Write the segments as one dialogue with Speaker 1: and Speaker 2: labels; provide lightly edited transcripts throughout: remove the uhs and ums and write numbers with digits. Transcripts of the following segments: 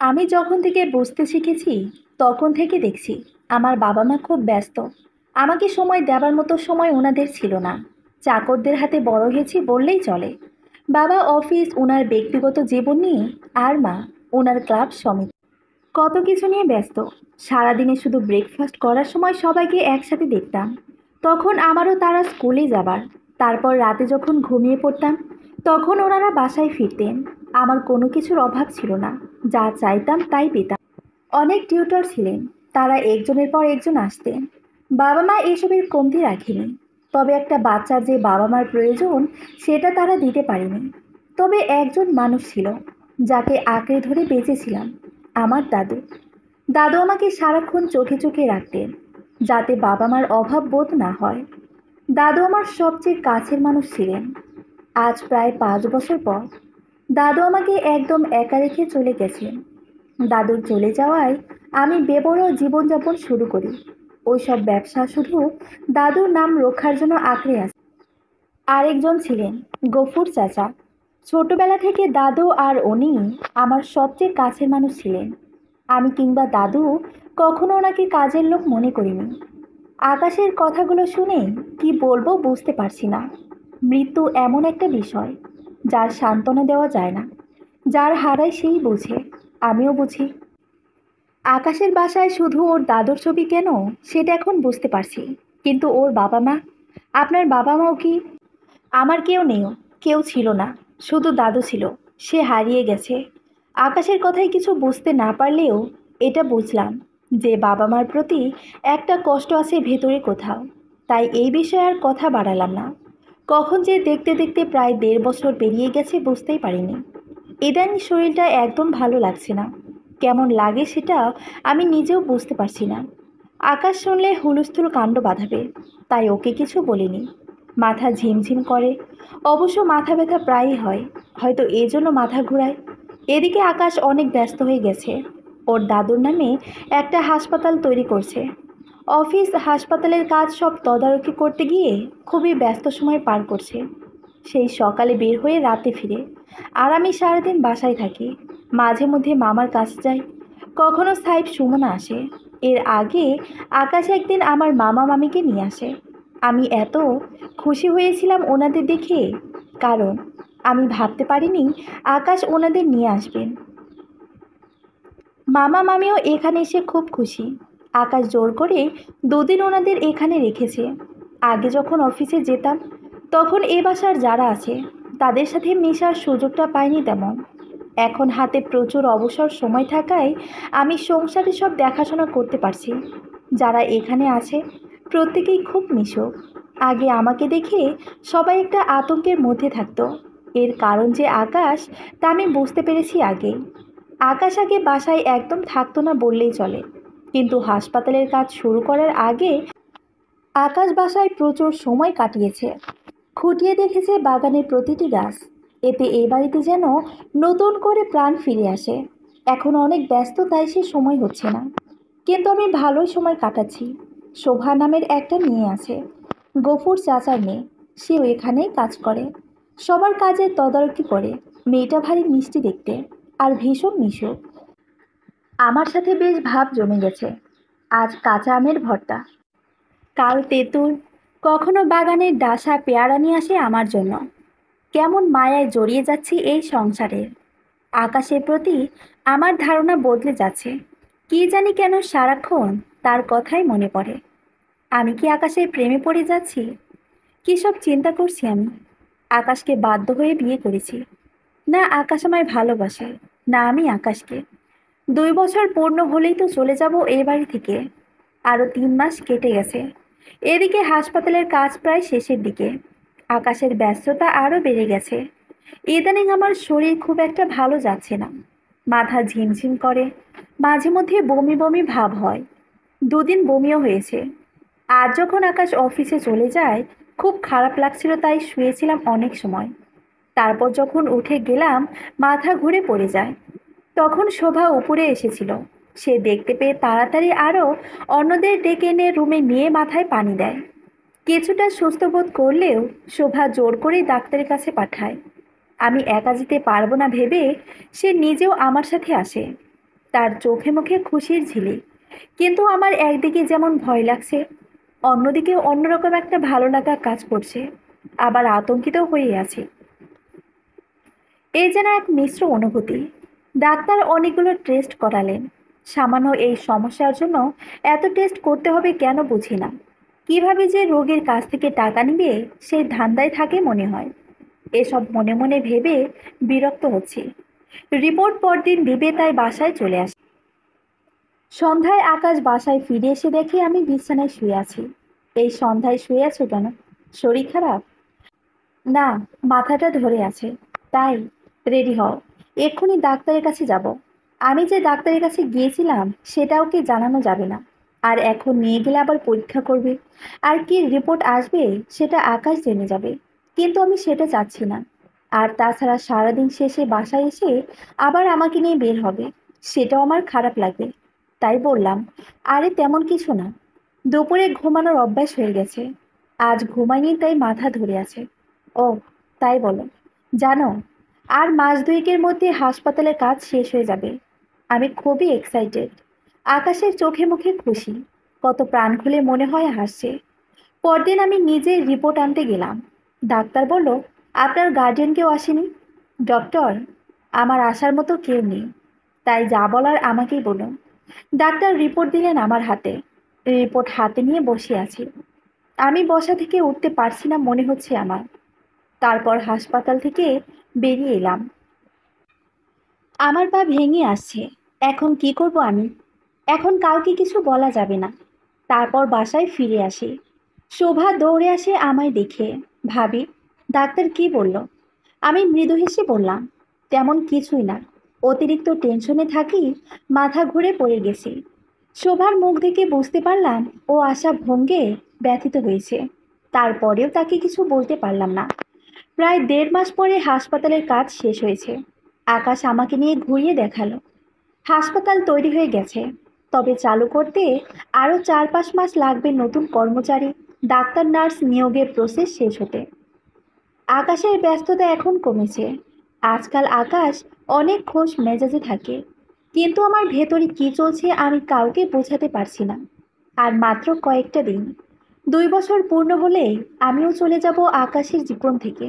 Speaker 1: আমি যখন থেকে বুঝতে শিখেছি তখন থেকে দেখছি আমার বাবা মা খুব ব্যস্ত। আমাকে সময় দেবার মতো সময় ওনাদের ছিল না। চাকরদের হাতে বড় হয়েছি বললেই চলে। বাবা অফিস, ওনার ব্যক্তিগত জীবন নিয়ে, আর মা ওনার ক্লাব সমিতি, কত কিছু নিয়ে ব্যস্ত। সারাদিনে শুধু ব্রেকফাস্ট করার সময় সবাইকে একসাথে দেখতাম। তখন আমারও তারা স্কুলে যাবার, তারপর রাতে যখন ঘুমিয়ে পড়তাম তখন ওনারা বাসায় ফিরতেন। আমার কোনো কিছুর অভাব ছিল না, যা চাইতাম তাই পেতাম। অনেক টিউটর ছিলেন, তারা একজনের পর একজন আসতেন। বাবা মা এসবের কমতি রাখেনি। তবে একটা বাচ্চার যে বাবা মার প্রয়োজন সেটা তারা দিতে পারেনি। তবে একজন মানুষ ছিল যাকে আঁকড়ে ধরে বেঁচেছিলাম, আমার দাদু। দাদু আমাকে সারাক্ষণ চোখে চোখে রাখতেন যাতে বাবা মার অভাব বোধ না হয়। দাদু আমার সবচেয়ে কাছের মানুষ ছিলেন। আজ প্রায় 5 বছর পর দাদু আমাকে একদম একা রেখে চলে গেছেন। দাদুর চলে যাওয়ায় আমি বেবড় জীবনযাপন শুরু করি। ওইসব ব্যবসা শুধু দাদুর নাম রক্ষার জন্য আঁকড়ে আছে। আরেকজন ছিলেন গফুর চাচা। ছোটবেলা থেকে দাদু আর উনি আমার সবচেয়ে কাছের মানুষ ছিলেন। আমি কিংবা দাদু কখনো ওনাকে কাজের লোক মনে করিনি। আকাশের কথাগুলো শুনে কি বলবো বুঝতে পারছি না। মৃত্যু এমন একটা বিষয় যার সান্ত্বনা দেওয়া যায় না। যার হারায় সেই বুঝে। আমিও বুঝি। আকাশের বাসায় শুধু ওর দাদুর ছবি কেন সেটা এখন বুঝতে পারছি। কিন্তু ওর বাবা মা, আপনার বাবা মাও কি? আমার কেউ নেই, কেউ ছিল না, শুধু দাদু ছিল। সে হারিয়ে গেছে। আকাশের কথায় কিছু বুঝতে না পারলেও এটা বুঝলাম যে বাবা মার প্রতি একটা কষ্ট আছে ভেতরে কোথাও। তাই এই বিষয়ে আর কথা বাড়ালাম না। কখন যে দেখতে দেখতে প্রায় 1.5 বছর পেরিয়ে গেছে বুঝতেই পারিনি। ইদানিং শরীরটা একদম ভালো লাগছে না। কেমন লাগে সেটা আমি নিজেও বুঝতে পারছি না। আকাশ শুনলে হুলস্থুল কাণ্ড বাঁধাবে, তাই ওকে কিছু বলিনি। মাথা ঝিমঝিম করে, অবশ্য মাথা ব্যথা প্রায়ই হয়, হয়তো এই জন্য মাথা ঘোরায়। এদিকে আকাশ অনেক ব্যস্ত হয়ে গেছে। ওর দাদুর নামে একটা হাসপাতাল তৈরি করছে। অফিস, হাসপাতালের কাজ সব তদারকি করতে গিয়ে খুবই ব্যস্ত সময় পার করছে। সেই সকালে বের হয়ে রাতে ফিরে। আর আমি সারাদিন বাসায় থাকি। মাঝে মধ্যে মামার কাছে যাই। কখনো সাহেব সুমনা আসে। এর আগে আকাশ একদিন আমার মামা মামিকে নিয়ে আসে। আমি এত খুশি হয়েছিলাম ওনাদের দেখে, কারণ আমি ভাবতে পারিনি আকাশ ওনাদের নিয়ে আসবেন। মামা মামিও এখানে এসে খুব খুশি। আকাশ জোর করে 2 দিন ওনাদের এখানে রেখেছে। আগে যখন অফিসে যেতাম তখন এ বাসার যারা আছে তাদের সাথে মেশার সুযোগটা পাইনি তেমন। এখন হাতে প্রচুর অবসর সময় থাকায় আমি সংসারে সব দেখাশোনা করতে পারছি। যারা এখানে আছে প্রত্যেকেই খুব মিশুক। আগে আমাকে দেখে সবাই একটা আতঙ্কের মধ্যে থাকতো। এর কারণ যে আকাশ, তা আমি বুঝতে পেরেছি আগেই। আকাশ আগে বাসায় একদম থাকতো না বললেই চলে। কিন্তু হাসপাতালের কাজ শুরু করার আগে আকাশ বাসায় প্রচুর সময় কাটিয়েছে। খুঁটিয়ে দেখেছে বাগানের প্রতিটি গাছ। এতে এই বাড়িতে যেন নতুন করে প্রাণ ফিরে আসে। এখন অনেক ব্যস্ত, তাই সে সময় হচ্ছে না। কিন্তু আমি ভালোই সময় কাটাচ্ছি। শোভা নামের একটা মেয়ে আছে, গফুর চাচার মেয়ে। সেও এখানেই কাজ করে, সবার কাজের তদারকি করে। মেয়েটা ভারী মিষ্টি দেখতে আর ভীষণ মিশুক। আমার সাথে বেশ ভাব জমে গেছে। আজ কাঁচা আমের ভর্তা, কাল তেঁতুল, কখনো বাগানের ডাসা পেয়ারা নিয়ে আসে আমার জন্য। কেমন মায়ায় জড়িয়ে যাচ্ছি এই সংসারের। আকাশের প্রতি আমার ধারণা বদলে যাচ্ছে। কি জানি কেন সারাক্ষণ তার কথাই মনে পড়ে। আমি কি আকাশের প্রেমে পড়ে যাচ্ছি? কী সব চিন্তা করছি আমি। আকাশকে বাধ্য হয়ে বিয়ে করেছি, না আকাশ আমায় ভালোবাসে, না আমি আকাশকে। 2 বছর পূর্ণ হলেই তো চলে যাব এই বাড়ি থেকে। আরও 3 মাস কেটে গেছে। এদিকে হাসপাতালের কাজ প্রায় শেষের দিকে। আকাশের ব্যস্ততা আরও বেড়ে গেছে। ইদানিং আমার শরীর খুব একটা ভালো যাচ্ছে না। মাথা ঝিমঝিম করে, মাঝে মধ্যে বমি বমি ভাব হয়। 2 দিন বমিও হয়েছে। আজ যখন আকাশ অফিসে চলে যায় খুব খারাপ লাগছিল, তাই শুয়েছিলাম অনেক সময়। তারপর যখন উঠে গেলাম মাথা ঘুরে পড়ে যায়। তখন শোভা উপরে এসেছিল। সে দেখতে পেয়ে তাড়াতাড়ি আরও অন্যদের ডেকে এনে রুমে নিয়ে মাথায় পানি দেয়। কিছুটা সুস্থ বোধ করলেও শোভা জোর করেই ডাক্তারের কাছে পাঠায়। আমি একা যেতে পারবো না ভেবে সে নিজেও আমার সাথে আসে। তার চোখে মুখে খুশির ঝিলিক। কিন্তু আমার একদিকে যেমন ভয় লাগছে, অন্যদিকে অন্যরকম একটা ভালো লাগা কাজ করছে, আবার আতঙ্কিত হয়ে আছে। এই যেন এক মিশ্র অনুভূতি। ডাক্তার অনেকগুলো টেস্ট করালেন। সামান্য এই সমস্যার জন্য এত টেস্ট করতে হবে কেন বুঝি না। কিভাবে যে রোগীর কাছ থেকে টাকা নিবে সেই ধান্দায় থাকে মনে হয়। এসব মনে মনে ভেবে বিরক্ত হচ্ছি। রিপোর্ট পরদিন দিবে তাই বাসায় চলে আসি। সন্ধ্যায় আকাশ বাসায় ফিরে এসে দেখে আমি বিছানায় শুয়ে আছি। এই সন্ধ্যায় শুয়ে আছো কেন? শরীর খারাপ? না, মাথাটা ধরে আছে। তাই রেডি হও, এক্ষুনি ডাক্তারের কাছে যাব। আমি যে ডাক্তারের কাছে গিয়েছিলাম সেটা ওকে জানানো যাবে না। আর এখন নিয়ে গেলে আবার পরীক্ষা করবে, আর কি রিপোর্ট আসবে সেটা আকাশ জেনে যাবে। কিন্তু আমি সেটা চাচ্ছি না। আর তাছাড়া সারাদিন শেষে বাসায় এসে আবার আমাকে নিয়ে বের হবে, সেটাও আমার খারাপ লাগবে। তাই বললাম, আরে তেমন কিছু না, দুপুরে ঘুমানোর অভ্যাস হয়ে গেছে। আজ ঘুমাইনি তাই মাথা ধরে আছে। ও, তাই বলো। জানো, আর মাস দুয়েকের মধ্যে হাসপাতালের কাজ শেষ হয়ে যাবে। আমি খুবই এক্সাইটেড। আকাশের চোখে মুখে খুশি, কত প্রাণ খুলে মনে হয় হাসছে। পরদিন আমি নিজে রিপোর্ট আনতে গেলাম। ডাক্তার বলল, আপনার গার্ডিয়ান কেউ আসেনি? ডক্টর, আমার আসার মতো কেউ নেই, তাই যা বলার আমাকেই বলুন। ডাক্তার রিপোর্ট দিলেন আমার হাতে। রিপোর্ট হাতে নিয়ে বসে আছি। আমি বসা থেকে উঠতে পারছি না মনে হচ্ছে আমার। তারপর হাসপাতাল থেকে বেরিয়ে এলাম। আমার পা ভেঙে আসছে। এখন কি করব আমি? এখন কাউকে কিছু বলা যাবে না। তারপর বাসায় ফিরে আসি। শোভা দৌড়ে আসে আমায় দেখে। ভাবি, ডাক্তার কি বলল? আমি মৃদু হেসে বললাম, তেমন কিছুই না, অতিরিক্ত টেনশনে থাকি, মাথা ঘুরে পড়ে গেছি। শোভার মুখ দেখে বুঝতে পারলাম ও আশা ভঙ্গে ব্যথিত হয়েছে। তারপরেও তাকে কিছু বলতে পারলাম না। প্রায় 1.5 মাস পরে হাসপাতালের কাজ শেষ হয়েছে। আকাশ আমাকে নিয়ে ঘুরিয়ে দেখালো। হাসপাতাল তৈরি হয়ে গেছে, তবে চালু করতে আরও 4-5 মাস লাগবে। নতুন কর্মচারী, ডাক্তার, নার্স নিয়োগের প্রসেস শেষ হতে। আকাশের ব্যস্ততা এখন কমেছে। আজকাল আকাশ অনেক খোশ মেজাজে থাকে, কিন্তু আমার ভেতরে কি চলছে আমি কাউকে বোঝাতে পারছি না। আর মাত্র কয়েকটা দিন, 2 বছর পূর্ণ হলে আমিও চলে যাব আকাশের জীবন থেকে।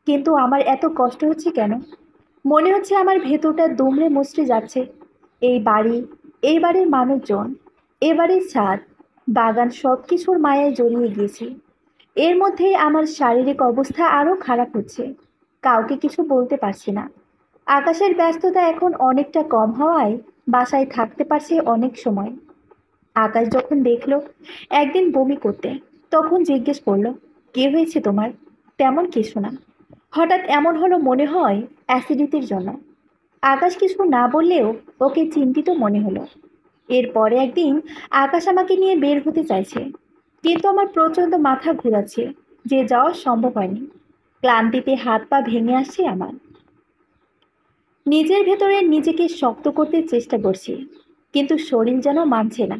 Speaker 1: কিন্তু আমার এত কষ্ট হচ্ছে কেন? মনে হচ্ছে আমার ভেতরটা দুমড়ে মুচড়ে যাচ্ছে। এই বাড়ি, এই বাড়ির মানুষজন, এ বাড়ির ছাদ, বাগান, সব কিছুর মায়ায় জড়িয়ে গিয়েছি। এর মধ্যেই আমার শারীরিক অবস্থা আরও খারাপ হচ্ছে। কাউকে কিছু বলতে পারছি না। আকাশের ব্যস্ততা এখন অনেকটা কম হওয়ায় বাসায় থাকতে পারছি অনেক সময়। আকাশ যখন দেখলো একদিন বমি করতে, তখন জিজ্ঞেস করলো, কি হয়েছে তোমার? তেমন কিছু না, হঠাৎ এমন হলো মনে হয় অ্যাসিডিটির জন্য। আকাশ কিছু না বললেও ওকে চিন্তিত মনে হলো। এরপরে একদিন আকাশ আমাকে নিয়ে বের হতে চাইছে, কিন্তু আমার প্রচণ্ড মাথা ঘোরাচ্ছে, যে যাওয়া সম্ভব হয়নি। ক্লান্তিতে হাত পা ভেঙে আসছে আমার। নিজের ভেতরে নিজেকে শক্ত করতে চেষ্টা করছি, কিন্তু শরীর যেন মানছে না।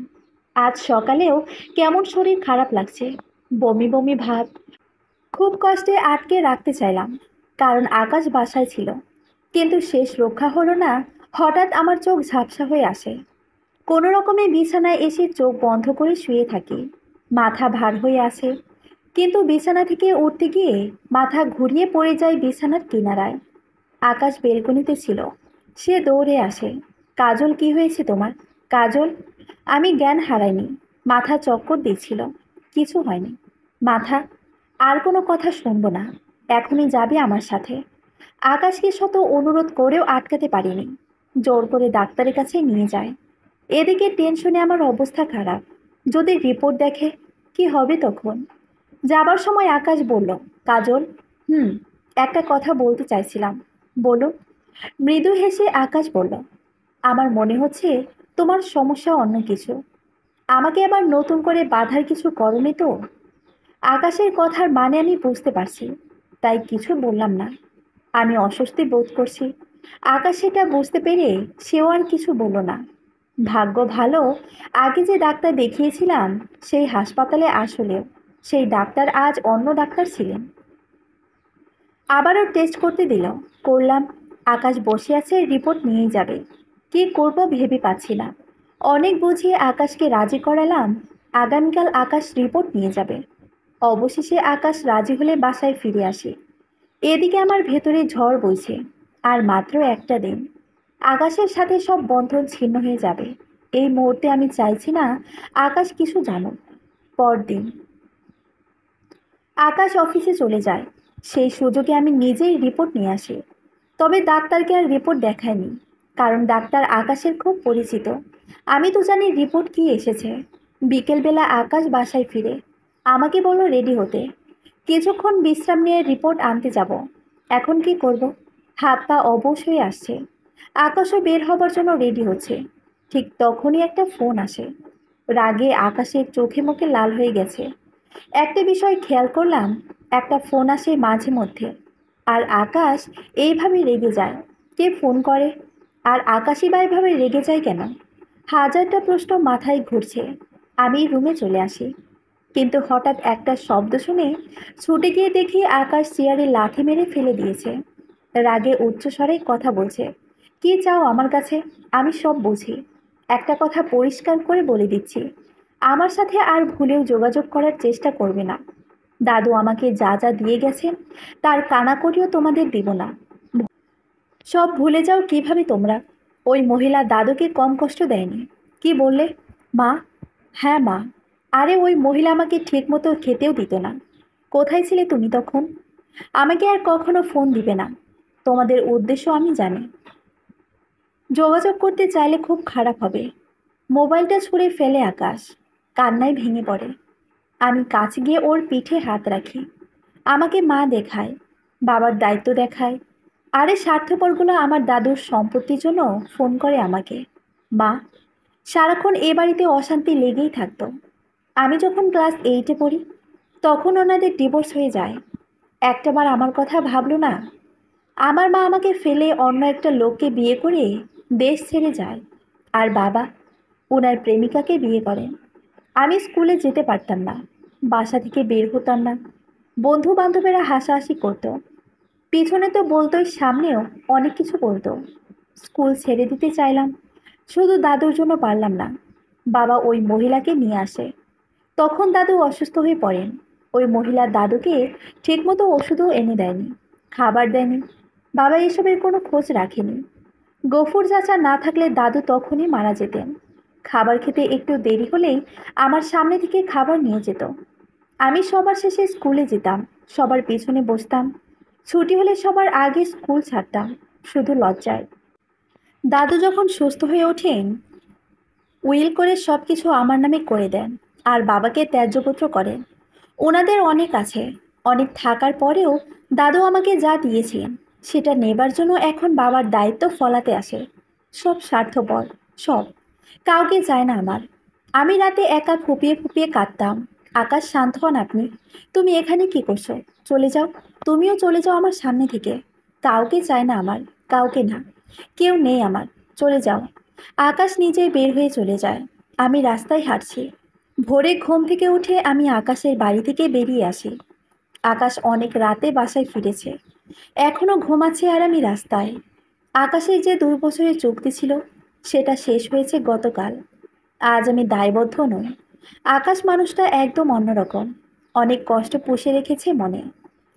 Speaker 1: আজ সকালেও কেমন শরীর খারাপ লাগছে, বমি বমি ভাব। খুব কষ্টে আটকে রাখতে চাইলাম, কারণ আকাশ বাসায় ছিল। কিন্তু শেষ রক্ষা হলো না। হঠাৎ আমার চোখ ঝাপসা হয়ে আসে। কোনো রকমে বিছানায় এসে চোখ বন্ধ করে শুয়ে থাকি। মাথা ভার হয়ে আসে, কিন্তু বিছানা থেকে উঠতে গিয়ে মাথা ঘুরিয়ে পড়ে যায় বিছানার কিনারায়। আকাশ বেলকনিতে ছিল। সে দৌড়ে আসে। কাজল, কি হয়েছে তোমার? কাজল। আমি জ্ঞান হারাইনি, মাথা চক্কর দিচ্ছিল। কিছু হয়নি। মাথা, আর কোনো কথা শুনবো না, এখনই যাবে আমার সাথে। আকাশকে শত অনুরোধ করেও আটকাতে পারিনি। জোর করে ডাক্তারের কাছে নিয়ে যায়। এদিকে টেনশনে আমার অবস্থা খারাপ। যদি রিপোর্ট দেখে, কি হবে তখন? যাবার সময় আকাশ বলল, কাজল, হুম, একটা কথা বলতে চাইছিলাম। বলুন। মৃদু হেসে আকাশ বলল, আমার মনে হচ্ছে তোমার সমস্যা অন্য কিছু। আমাকে আবার নতুন করে বাধার কিছু করনি তো? আকাশের কথার মানে আমি বুঝতে পারছি, তাই কিছু বললাম না। আমি অস্বস্তি বোধ করছি। আকাশ সেটা বুঝতে পেরে সেও আর কিছু বলল না। ভাগ্য ভালো, আগে যে ডাক্তার দেখিয়েছিলাম সেই হাসপাতালে আসলেও সেই ডাক্তার আজ অন্য ডাক্তার ছিলেন। আবারও টেস্ট করতে দিল। করলাম। আকাশ বসে আছে, রিপোর্ট নিয়েই যাবে। কী করব ভেবে পাচ্ছি না। অনেক বুঝিয়ে আকাশকে রাজি করালাম, আগামীকাল আকাশ রিপোর্ট নিয়ে যাবে। অবশেষে আকাশ রাজি হলে বাসায় ফিরে আসি। এদিকে আমার ভেতরে ঝড় বইছে। আর মাত্র একটা দিন, আকাশের সাথে সব বন্ধন ছিন্ন হয়ে যাবে। এই মুহূর্তে আমি চাইছি না আকাশ কিছু জানুক। পরদিন আকাশ অফিসে চলে যায়। সেই সুযোগে আমি নিজেই রিপোর্ট নিয়ে আসি। তবে ডাক্তারকে আর রিপোর্ট দেখায়নি, কারণ ডাক্তার আকাশের খুব পরিচিত। আমি তো জানি রিপোর্ট কি এসেছে। বিকেলবেলা আকাশ বাসায় ফিরে আমাকে বলল রেডি হতে। কিছুক্ষণ বিশ্রাম নিয়ে রিপোর্ট আনতে যাব। এখন কি করব? হাত পা অবশ হয়ে আসছে। আকাশও বের হবার জন্য রেডি হচ্ছে। ঠিক তখনই একটা ফোন আসে। রাগে আকাশের চোখে মুখে লাল হয়ে গেছে। একটা বিষয় খেয়াল করলাম, একটা ফোন আসে মাঝে মধ্যে, আর আকাশ এইভাবে রেগে যায়। কে ফোন করে? আর আকাশই বা এভাবে রেগে যায় কেন? হাজারটা প্রশ্ন মাথায় ঘুরছে। আমি রুমে চলে আসি, কিন্তু হঠাৎ একটা শব্দ শুনে ছুটে গিয়ে দেখি আকাশ চেয়ারে লাথি মেরে ফেলে দিয়েছে। রাগে উচ্চস্বরে কথা বলছে। কি চাও আমার কাছে? আমি সব বুঝি। একটা কথা পরিষ্কার করে বলে দিচ্ছি, আমার সাথে আর ভুলেও যোগাযোগ করার চেষ্টা করবে না। দাদু আমাকে যা যা দিয়ে গেছেন তার কানাকড়িও তোমাদের দিব না। সব ভুলে যাও কিভাবে তোমরা? ওই মহিলা দাদুকে কম কষ্ট দেয়নি। কি বললে? মা? হ্যাঁ মা। আরে ওই মহিলা আমাকে ঠিকমতো খেতেও দিত না। কোথায় ছিলে তুমি তখন? আমাকে আর কখনো ফোন দিবে না। তোমাদের উদ্দেশ্য আমি জানি। যোগাযোগ করতে চাইলে খুব খারাপ হবে। মোবাইলটা ছুঁড়ে ফেলে আকাশ কান্নায় ভেঙে পড়ে। আমি কাছে গিয়ে ওর পিঠে হাত রাখি। আমাকে মা দেখায়, বাবার দায়িত্ব দেখায়। আরে স্বার্থপরগুলো আমার দাদুর সম্পত্তির জন্য ফোন করে আমাকে। মা, সারাক্ষণ এ বাড়িতে অশান্তি লেগেই থাকতো। আমি যখন ক্লাস 8-এ পড়ি তখন ওনাদের ডিভোর্স হয়ে যায়। একটাবার আমার কথা ভাবলো না। আমার মা আমাকে ফেলে অন্য একটা লোককে বিয়ে করে দেশ ছেড়ে যায়। আর বাবা ওনার প্রেমিকাকে বিয়ে করেন। আমি স্কুলে যেতে পারতাম না, বাসা থেকে বের হতাম না। বন্ধু বান্ধবেরা হাসাহাসি করতো, পিছনে তো বলতোই, সামনেও অনেক কিছু বলতো। স্কুল ছেড়ে দিতে চাইলাম, শুধু দাদুর জন্য পারলাম না। বাবা ওই মহিলাকে নিয়ে আসে। তখন দাদু অসুস্থ হয়ে পড়েন। ওই মহিলা দাদুকে ঠিকমতো ওষুধও এনে দেয়নি, খাবার দেয়নি। বাবা এসবের কোনো খোঁজ রাখেনি। গফুর চাচা না থাকলে দাদু তখনই মারা যেতেন। খাবার খেতে একটু দেরি হলেই আমার সামনে থেকে খাবার নিয়ে যেত। আমি সবার শেষে স্কুলে যেতাম, সবার পিছনে বসতাম। ছুটি হলে সবার আগে স্কুল ছাড়তাম, শুধু লজ্জায়। দাদু যখন সুস্থ হয়ে ওঠেন, উইল করে সব কিছু আমার নামে করে দেন আর বাবাকে ত্যায্যপুত্র করেন। ওনাদের অনেক আছে, অনেক থাকার পরেও দাদু আমাকে যা দিয়েছেন সেটা নেবার জন্য এখন বাবার দায়িত্ব ফলাতে আসে। সব স্বার্থপর, সব। কাউকে চায় না আমার। আমি রাতে একা ফুপিয়ে ফুপিয়ে কাঁদতাম। আকাশ, শান্ত হন আপনি। তুমি এখানে কি করছো? চলে যাও। তুমিও চলে যাও আমার সামনে থেকে। কাউকে চায় না আমার, কাউকে না। কেউ নেই আমার। চলে যাও। আকাশ নিজেই বের হয়ে চলে যায়। আমি রাস্তায় হাঁটছি। ভোরে ঘুম থেকে উঠে আমি আকাশের বাড়ি থেকে বেরিয়ে আসি। আকাশ অনেক রাতে বাসায় ফিরেছে, এখনো ঘুমাচ্ছে আর আমি রাস্তায়। আকাশের যে 2 বছরের চুক্তি ছিল সেটা শেষ হয়েছে গতকাল। আজ আমি দায়বদ্ধ নই। আকাশ মানুষটা একদম অন্যরকম। অনেক কষ্ট পুষে রেখেছে মনে।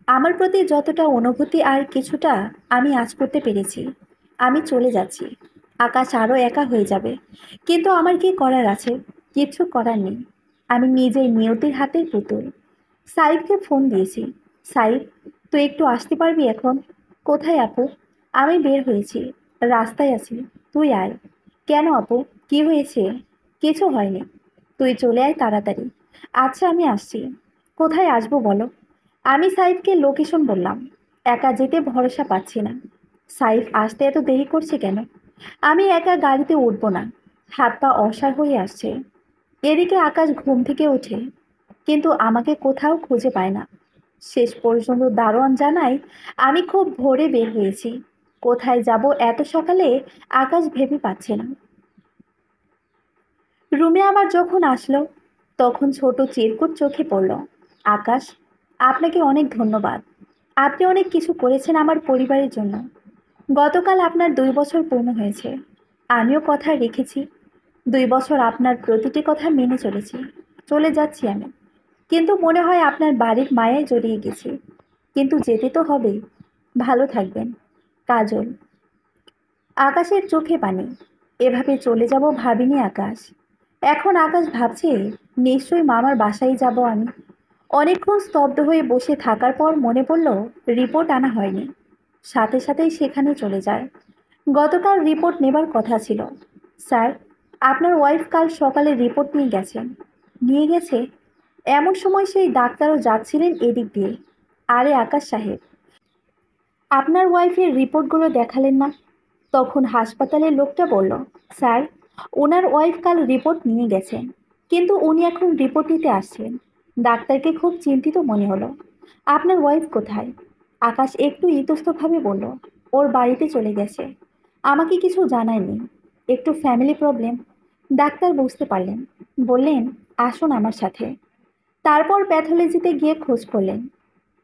Speaker 1: আমার প্রতি যতটা অনুভূতি আর কিছুটা আমি আজ করতে পেরেছি। আমি চলে যাচ্ছি। আকাশ আরও একা হয়ে যাবে, কিন্তু আমার কি করার আছে? কিচ্ছু করার নেই। আমি নিজেই নিয়তির হাতের পুতুল। সাইফকে ফোন দিয়েছি। সাইফ, তুই একটু আসতে পারবি এখন? কোথায় আপু? আমি বের হয়েছি, রাস্তায় আছি। তুই আয়। কেন আপু, কি হয়েছে? কিছু হয়নি, তুই চলে আয় তাড়াতাড়ি। আচ্ছা আমি আসছি। কোথায় আসবো বলো? আমি সাইফকে লোকেশন বললাম। একা যেতে ভরসা পাচ্ছি না। সাইফ আসতে এত দেরি করছে কেন? আমি একা গাড়িতে উঠবো না, হাত পা অসাড় হয়ে আসছে। এদিকে আকাশ ঘুম থেকে ওঠে, কিন্তু আমাকে কোথাও খুঁজে পায় না। শেষ পর্যন্ত দারোয়ান জানায় আমি খুব ভোরে বের হয়েছি। কোথায় যাব এত সকালে আকাশ ভেবে পাচ্ছে না। রুমে আবার যখন আসলো তখন ছোট চিরকুট চোখে পড়ল। আকাশ, আপনাকে অনেক ধন্যবাদ। আপনি অনেক কিছু করেছেন আমার পরিবারের জন্য। গতকাল আপনার 2 বছর পূর্ণ হয়েছে। আমিও কথা রেখেছি। 2 বছর আপনার প্রতিটি কথা মেনে চলেছি। চলে যাচ্ছি আমি, কিন্তু মনে হয় আপনার বাড়ির মায়ায় জড়িয়ে গেছি। কিন্তু যেতে তো হবেই। ভালো থাকবেন। কাজল। আকাশের চোখে পানি। এভাবে চলে যাব ভাবিনি আকাশ। এখন আকাশ ভাবছে নিশ্চয়ই মামার বাসায় যাব আমি। অনেকক্ষণ স্তব্ধ হয়ে বসে থাকার পর মনে পড়ল রিপোর্ট আনা হয়নি। সাথে সাথেই সেখানে চলে যায়। গতকাল রিপোর্ট নেবার কথা ছিল। স্যার, আপনার ওয়াইফ কাল সকালে রিপোর্ট নিয়ে গেছেন। নিয়ে গেছে? এমন সময় সেই ডাক্তারও যাচ্ছিলেন এদিক দিয়ে। আরে আকাশ সাহেব, আপনার ওয়াইফের রিপোর্টগুলো দেখালেন না? তখন হাসপাতালের লোকটা বলল, স্যার, ওনার ওয়াইফ কাল রিপোর্ট নিয়ে গেছেন, কিন্তু উনি এখন রিপোর্ট নিতে আসছেন। ডাক্তারকে খুব চিন্তিত মনে হলো। আপনার ওয়াইফ কোথায়? আকাশ একটু ইতস্তভাবে বলল, ওর বাড়িতে চলে গেছে। আমাকে কিছু জানায়নি। একটু ফ্যামিলি প্রবলেম। ডাক্তার বুঝতে পারলেন। বললেন, আসুন আমার সাথে। তারপর প্যাথোলজিতে গিয়ে খোঁজ করলেন।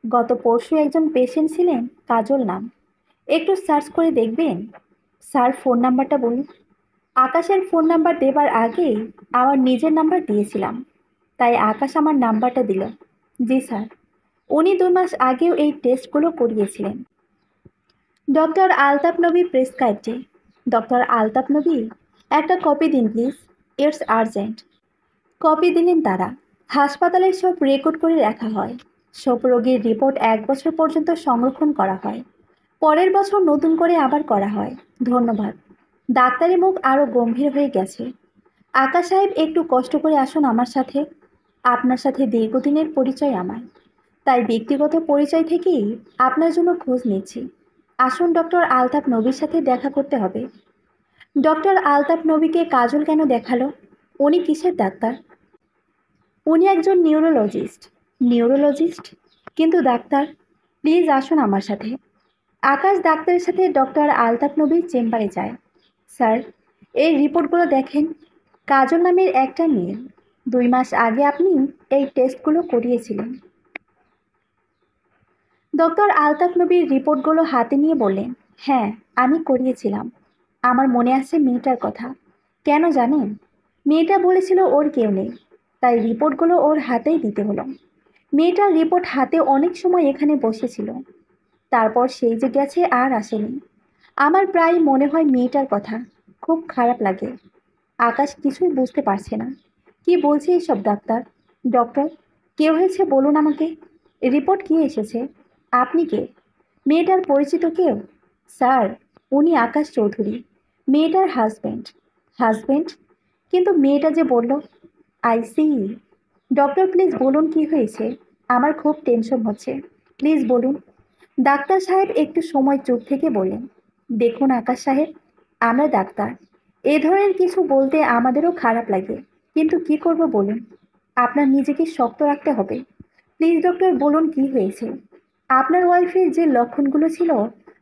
Speaker 1: গত পরশু একজন পেশেন্ট ছিলেন, কাজল নাম। একটু সার্চ করে দেখবেন। স্যার, ফোন নাম্বারটা বলুন। আকাশের ফোন নাম্বার দেবার আগেই আমার নিজের নাম্বার দিয়েছিলাম, তাই আকাশ আমার নাম্বারটা দিল। জি স্যার, উনি 2 মাস আগেও এই টেস্টগুলো করিয়েছিলেন। ডক্টর আলতাফ নবী প্রেসক্রাইবডে। ডক্টর আলতাফ নবী, একটা কপি দিন প্লিজ। It's urgent. কপি দিলেন তারা। হাসপাতালের সব রেকর্ড করে রাখা হয়। সব রোগীর রিপোর্ট 1 বছর পর্যন্ত সংরক্ষণ করা হয়। পরের বছর নতুন করে আবার করা হয়। ধন্যবাদ। ডাক্তারের মুখ আরও গম্ভীর হয়ে গেছে। আকাশ সাহেব, একটু কষ্ট করে আসুন আমার সাথে। আপনার সাথে দীর্ঘদিনের পরিচয় আমার, তাই ব্যক্তিগত পরিচয় থেকেই আপনার জন্য খোঁজ নিচ্ছি। আসুন, ডক্টর আলতাফ নবীর সাথে দেখা করতে হবে। ডক্টর আলতাফ নবীকে কাজল কেন দেখালো? উনি কিসের ডাক্তার? উনি একজন নিউরোলজিস্ট। নিউরোলজিস্ট? কিন্তু ডাক্তার। প্লিজ আসুন আমার সাথে। আকাশ ডাক্তারের সাথে ডক্টর আলতাফ নবীর চেম্বারে যায়। স্যার, এই রিপোর্টগুলো দেখেন। কাজল নামের একটা মেয়ে। 2 মাস আগে আপনি এই টেস্টগুলো করিয়েছিলেন। ডক্টর আলতাফ নবীর রিপোর্টগুলো হাতে নিয়ে বললেন, হ্যাঁ, আমি করিয়েছিলাম। আমার মনে আছে মেয়েটার কথা। কেন জানেন? মেয়েটা বলেছিল ওর কেউ নেই, তাই রিপোর্টগুলো ওর হাতেই দিতে হলো। মেয়েটার রিপোর্ট হাতে অনেক সময় এখানে বসেছিল। তারপর সেই যে গেছে আর আসেনি। আমার প্রায় মনে হয় মেয়েটার কথা। খুব খারাপ লাগে। আকাশ কিছুই বুঝতে পারছে না। কি বলছে এইসব ডাক্তার? ডক্টর, কেউ হয়েছে বলুন আমাকে। রিপোর্ট কি এসেছে? আপনি কে? মেয়েটার পরিচিত কেউ? স্যার, উনি আকাশ চৌধুরী, মেয়েটার হাজব্যান্ড। হাজব্যান্ড? কিন্তু মেয়েটা যে বলল। I C. ডক্টর, প্লিজ বলুন কি হয়েছে। আমার খুব টেনশন হচ্ছে। প্লিজ বলুন। ডাক্তার সাহেব একটু সময় চুপ থেকে বললেন, দেখুন আকাশ সাহেব, আমরা ডাক্তার। এ ধরনের কিছু বলতে আমাদেরও খারাপ লাগে, কিন্তু কি করব বলুন। আপনার নিজেকে শক্ত রাখতে হবে। প্লিজ ডক্টর, বলুন কি হয়েছে। আপনার ওয়াইফের যে লক্ষণগুলো ছিল,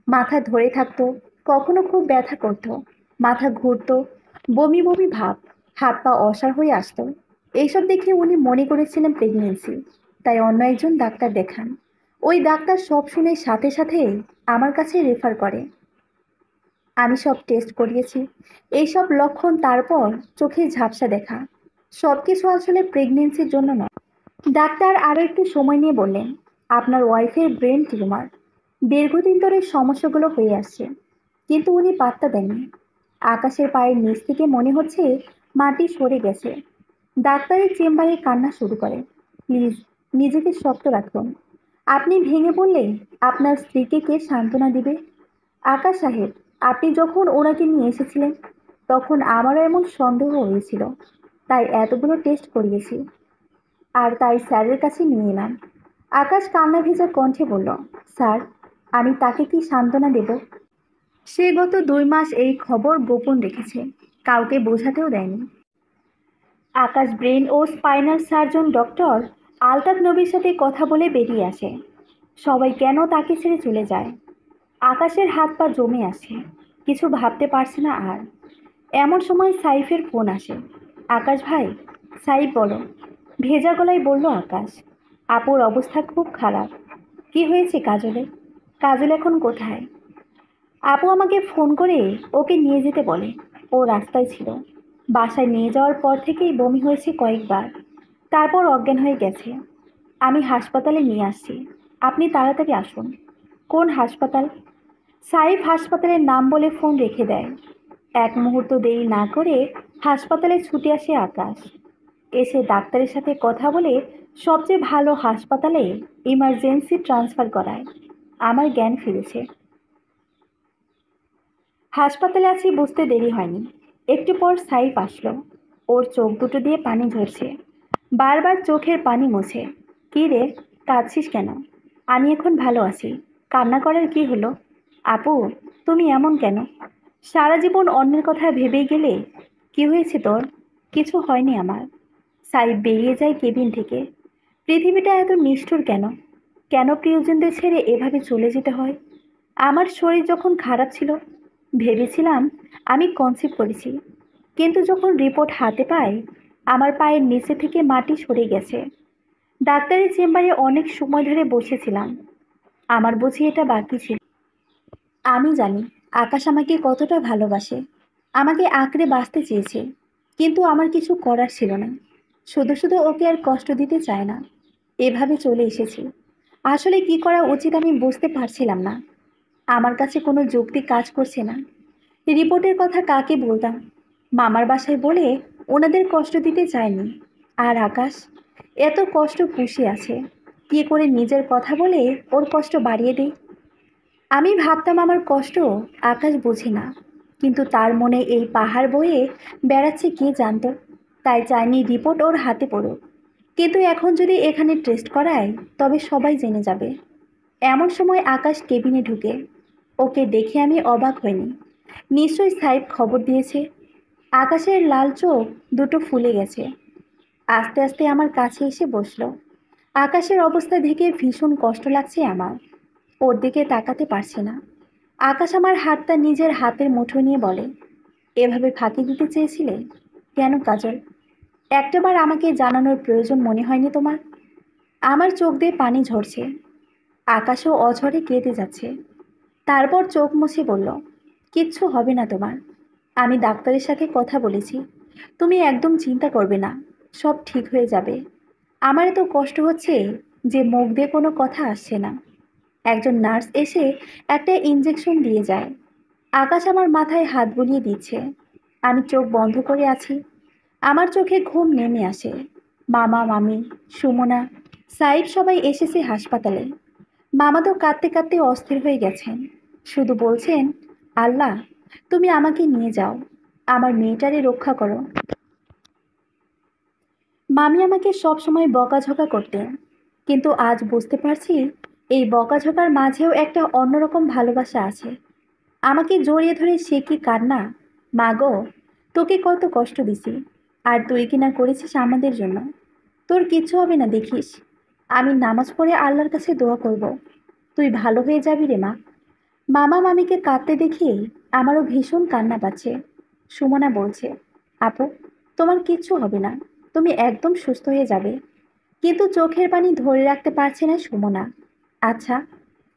Speaker 1: মাথা ধরে থাকতো, কখনো খুব ব্যথা করতো, মাথা ঘুরতো, বমি বমি ভাব, হাত পা অসাড় হয়ে আসতো, এইসব দেখে উনি মনে করেছিলেন প্রেগনেন্সি, তাই অন্য একজন ডাক্তার দেখান। ওই ডাক্তার সব শুনে সাথে সাথে আমার কাছে রেফার করে। আমি সব টেস্ট করিয়েছি। এইসব লক্ষণ, তারপর চোখে ঝাপসা দেখা, সব কিছু আসলে প্রেগনেন্সির জন্য নয়। ডাক্তার আরও একটু সময় নিয়ে বললেন, আপনার ওয়াইফের ব্রেন টিউমার। দীর্ঘদিন ধরে সমস্যাগুলো হয়ে আসছে, কিন্তু উনি পাত্তা দেননি। আকাশের পায়ের নিচ থেকে মনে হচ্ছে মাটি সরে গেছে। ডাক্তারের চেম্বারে কান্না শুরু করে। প্লিজ, নিজেকে শক্ত রাখুন। আপনি ভেঙে পড়লে আপনার স্ত্রীকে কে সান্ত্বনা দিবে? আকাশ সাহেব, আপনি যখন ওনাকে নিয়ে এসেছিলেন, তখন আমারও এমন সন্দেহ হয়েছিল, তাই এতগুলো টেস্ট করিয়েছি, আর তাই স্যারের কাছে নিয়ে এলাম। আকাশ কান্না ভেজা কণ্ঠে বলল, স্যার, আমি তাকে কি সান্ত্বনা দেব? সে গত 2 মাস এই খবর গোপন রেখেছে, কাউকে বোঝাতেও দেয়নি। আকাশ ব্রেন ও স্পাইনাল সার্জন ডক্টর আলতাফ নবীর সাথে কথা বলে বেরিয়ে আসে। সবাই কেন তাকে ছেড়ে চলে যায়? আকাশের হাত পা জমে আসে, কিছু ভাবতে পারছে না আর। এমন সময় সাইফের ফোন আসে। আকাশ ভাই। সাইফ, বলো। ভেজা গলায় বলল আকাশ। আপুর অবস্থা খুব খারাপ। কি হয়েছে কাজলের? কাজল এখন কোথায়? আপু আমাকে ফোন করে ওকে নিয়ে যেতে বলে। ও রাস্তায় ছিল। বাসায় নিয়ে যাওয়ার পর থেকেই বমি হয়েছে কয়েকবার, তারপর অজ্ঞান হয়ে গেছে। আমি হাসপাতালে নিয়ে আসছি, আপনি তাড়াতাড়ি আসুন। কোন হাসপাতাল? সাইফ হাসপাতালের নাম বলে ফোন রেখে দেয়। এক মুহূর্ত দেরি না করে হাসপাতালে ছুটে আসে আকাশ। এসে ডাক্তারের সাথে কথা বলে সবচেয়ে ভালো হাসপাতালে ইমার্জেন্সি ট্রান্সফার করায়। আমার জ্ঞান ফিরেছে। হাসপাতালে আছি বুঝতে দেরি হয়নি। একটু পর সাইফ আসলো। ওর চোখ দুটো দিয়ে পানি ঝরছে, বারবার চোখের পানি মুছে। কি রে, কাঁদছিস কেন? আমি এখন ভালো আছি, কান্না করার কি হলো? আপু, তুমি এমন কেন? সারা জীবন অন্যের কথা ভেবেই গেলে। কি হয়েছে তোর? কিছু হয়নি আমার। সাইফ বেরিয়ে যায় কেবিন থেকে। পৃথিবীটা এত নিষ্ঠুর কেন? কেন প্রিয়জনদের ছেড়ে এভাবে চলে যেতে হয়? আমার শরীর যখন খারাপ ছিল ভেবেছিলাম আমি কনসিভ করেছি, কিন্তু যখন রিপোর্ট হাতে পাই আমার পায়ের নিচে থেকে মাটি সরে গেছে। ডাক্তারের চেম্বারে অনেক সময় ধরে বসেছিলাম। আমার বুঝি এটা বাকি ছিল। আমি জানি আকাশ আমাকে কতটা ভালোবাসে, আমাকে আঁকড়ে বাঁচতে চেয়েছে, কিন্তু আমার কিছু করার ছিল না। শুধু শুধু ওকে আর কষ্ট দিতে চায় না, এভাবে চলে এসেছি। আসলে কি করা উচিত আমি বুঝতে পারছিলাম না। আমার কাছে কোনো যুক্তি কাজ করছে না। রিপোর্টের কথা কাকে বলতাম? মামার বাসায় বলে ওনাদের কষ্ট দিতে চায়নি। আর আকাশ এত কষ্ট পুষে আছে, কি করে নিজের কথা বলে ওর কষ্ট বাড়িয়ে দেই? আমি ভাবতাম আমার কষ্ট আকাশ বোঝে না, কিন্তু তার মনে এই পাহাড় বয়ে বেড়াচ্ছে কে জানতো। তাই চাইনি রিপোর্ট ওর হাতে পড়ুক। কিন্তু এখন যদি এখানে টেস্ট করায় তবে সবাই জেনে যাবে। এমন সময় আকাশ কেবিনে ঢুকে। ওকে দেখে আমি অবাক হইনি। নিশ্চয়ই সাহেব খবর দিয়েছে। আকাশের লাল চোখ দুটো ফুলে গেছে। আস্তে আস্তে আমার কাছে এসে বসলো। আকাশের অবস্থা দেখে ভীষণ কষ্ট লাগছে আমার। ওর দিকে তাকাতে পারছি না। আকাশ আমার হাতটা নিজের হাতের মুঠো নিয়ে বলে, এভাবে ফাঁকি দিতে চেয়েছিলে কেন কাজল? একটাবার আমাকে জানানোর প্রয়োজন মনে হয়নি তোমার? আমার চোখ দিয়ে পানি ঝরছে। আকাশও অঝরে কেঁদে যাচ্ছে। তারপর চোখ মুছে বলল, কিচ্ছু হবে না তোমার। আমি ডাক্তারের সাথে কথা বলেছি, তুমি একদম চিন্তা করবে না, সব ঠিক হয়ে যাবে। আমার এত কষ্ট হচ্ছে যে মুখ দিয়ে কোনো কথা আসছে না। একজন নার্স এসে একটা ইঞ্জেকশন দিয়ে যায়। আকাশ আমার মাথায় হাত বুলিয়ে দিচ্ছে। আমি চোখ বন্ধ করে আছি। আমার চোখে ঘুম নেমে আসে। মামা, মামি, সুমনা, সাইড সবাই এসেছে হাসপাতালে। মামা তো কাঁদতে কাঁদতে অস্থির হয়ে গেছেন। শুধু বলছেন, আল্লাহ তুমি আমাকে নিয়ে যাও, আমার মেয়েটারে রক্ষা করো। মামি আমাকে সবসময় বকাঝকা করতেন, কিন্তু আজ বুঝতে পারছি এই বকাঝকার মাঝেও একটা অন্যরকম ভালোবাসা আছে। আমাকে জড়িয়ে ধরে সে কি কান্না! মা গো, তোকে কত কষ্ট দিছি, আর তুই কিনা করেছিস আমাদের জন্য। তোর কিচ্ছু হবে না দেখিস। আমি নামাজ পড়ে আল্লাহর কাছে দোয়া করব, তুই ভালো হয়ে যাবি রে মা। মামা মামিকে কাঁদতে দেখে আমারও ভীষণ কান্না পাচ্ছে। সুমনা বলছে, আপু তোমার কিচ্ছু হবে না, তুমি একদম সুস্থ হয়ে যাবে। কিন্তু চোখের পানি ধরে রাখতে পারছে না সুমনা। আচ্ছা,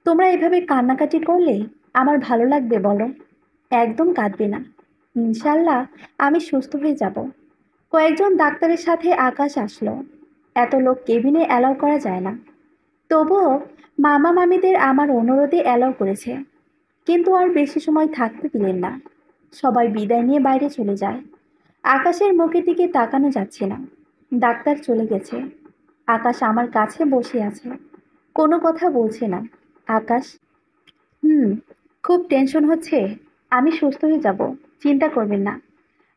Speaker 1: তোমরা এভাবে কান্নাকাটি করলে আমার ভালো লাগবে বলো? একদম কাঁদবে না, ইনশাল্লাহ আমি সুস্থ হয়ে যাব। কয়েকজন ডাক্তারের সাথে আকাশ আসলো। এত লোক কেবিনে অ্যালাউ করা যায় না, তবুও মামা মামিদের আমার অনুরোধে অ্যালাউ করেছে। কিন্তু আর বেশি সময় থাকতে দিলেন না। সবাই বিদায় নিয়ে বাইরে চলে যায়। আকাশের মুখের দিকে তাকানো যাচ্ছে না। ডাক্তার চলে গেছে। আকাশ আমার কাছে বসে আছে, কোনো কথা বলছে না। আকাশ, হুম, খুব টেনশন হচ্ছে। আমি সুস্থ হয়ে যাব, চিন্তা করবেন না।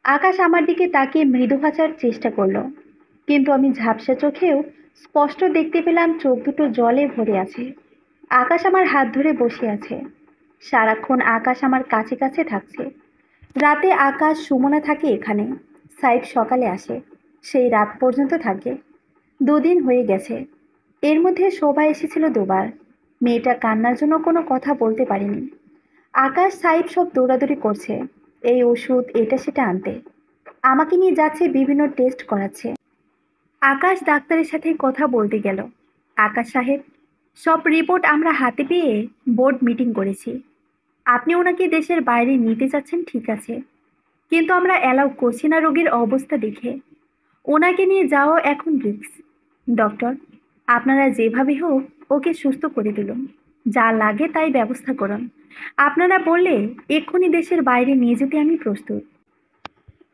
Speaker 1: আকাশ আমার দিকে তাকিয়ে মৃদু হাসার চেষ্টা করলো, কিন্তু আমি ঝাপসা চোখেও স্পষ্ট দেখতে পেলাম চোখ দুটো জলে ভরে আছে। আকাশ আমার হাত ধরে বসে আছে। সারাক্ষণ আকাশ আমার কাছে কাছে থাকছে। রাতে আকাশ সুমনা থাকে এখানে, সাইফ সকালে আসে, সেই রাত পর্যন্ত থাকে। দুদিন হয়ে গেছে। এর মধ্যে শোভা এসেছিল দুবার। মেয়েটা কান্নার জন্য কোনো কথা বলতে পারেনি। আকাশ সাইফ সব দৌড়াদৌড়ি করছে, এই ওষুধ এটা সেটা আনতে। আমাকে নিয়ে যাচ্ছে, বিভিন্ন টেস্ট করাচ্ছে। আকাশ ডাক্তারের সাথে কথা বলতে গেল। আকাশ সাহেব, সব রিপোর্ট আমরা হাতে পেয়ে বোর্ড মিটিং করেছি। আপনি ওনাকে দেশের বাইরে নিতে যাচ্ছেন ঠিক আছে, কিন্তু আমরা অ্যালাউ করছি না রোগীর অবস্থা দেখে। ওনাকে নিয়ে যাওয়া এখন রিস্ক। ডক্টর, আপনারা যেভাবে হোক ওকে সুস্থ করে দিলুন। যা লাগে তাই ব্যবস্থা করুন। আপনারা বললে এক্ষুনি দেশের বাইরে নিয়ে যেতে আমি প্রস্তুত।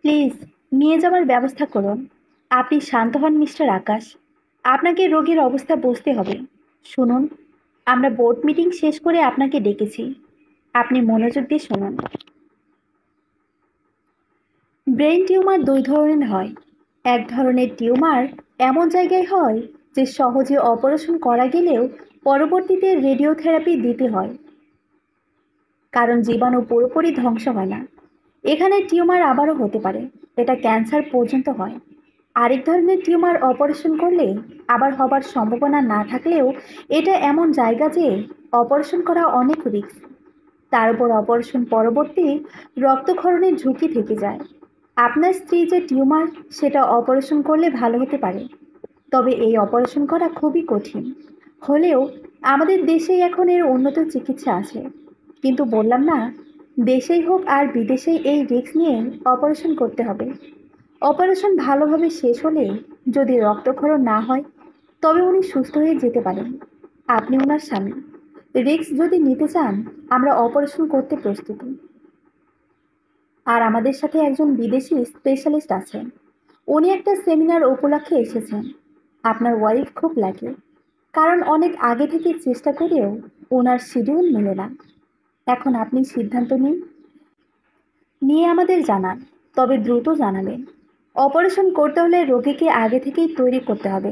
Speaker 1: প্লিজ, নিয়ে যাওয়ার ব্যবস্থা করুন। আপনি শান্ত হন মিস্টার আকাশ। আপনাকে রোগীর অবস্থা বুঝতে হবে। শুনুন, আমরা বোর্ড মিটিং শেষ করে আপনাকে ডেকেছি। আপনি মনোযোগ দিয়ে শুনুন। ব্রেন টিউমার দুই ধরনের হয়। এক ধরনের টিউমার এমন জায়গায় হয় যে সহজে অপারেশন করা গেলেও পরবর্তীতে রেডিওথেরাপি দিতে হয়, কারণ জীবাণু পুরোপুরি ধ্বংস হয় না। এখানে টিউমার আবারও হতে পারে, এটা ক্যান্সার পর্যন্ত হয়। আরেক ধরনের টিউমার অপারেশন করলে আবার হবার সম্ভাবনা না থাকলেও এটা এমন জায়গা যে অপারেশন করা অনেক রিস্ক। তার উপর অপারেশন পরবর্তী রক্তক্ষরণের ঝুঁকি থেকে যায়। আপনার স্ত্রী যে টিউমার, সেটা অপারেশন করলে ভালো হতে পারে, তবে এই অপারেশন করা খুবই কঠিন। হলেও আমাদের দেশেই এখন এর উন্নত চিকিৎসা আছে। কিন্তু বললাম না, দেশেই হোক আর বিদেশেই এই রিস্ক নিয়ে অপারেশন করতে হবে। অপারেশন ভালোভাবে শেষ হলে যদি রক্তক্ষরণ না হয় তবে উনি সুস্থ হয়ে যেতে পারেন। আপনি ওনার স্বামী, রিস্ক যদি নিতে চান আমরা অপারেশন করতে প্রস্তুত। আর আমাদের সাথে একজন বিদেশি স্পেশালিস্ট আছেন, উনি একটা সেমিনার উপলক্ষে এসেছেন। আপনার ওয়াইফ খুব লাগে, কারণ অনেক আগে থেকে চেষ্টা করেও ওনার শিডিউল মেলে না। এখন আপনি সিদ্ধান্ত নিন, নিয়ে আমাদের জানান, তবে দ্রুত জানাবেন। অপারেশন করতে হলে রোগীকে আগে থেকেই তৈরি করতে হবে।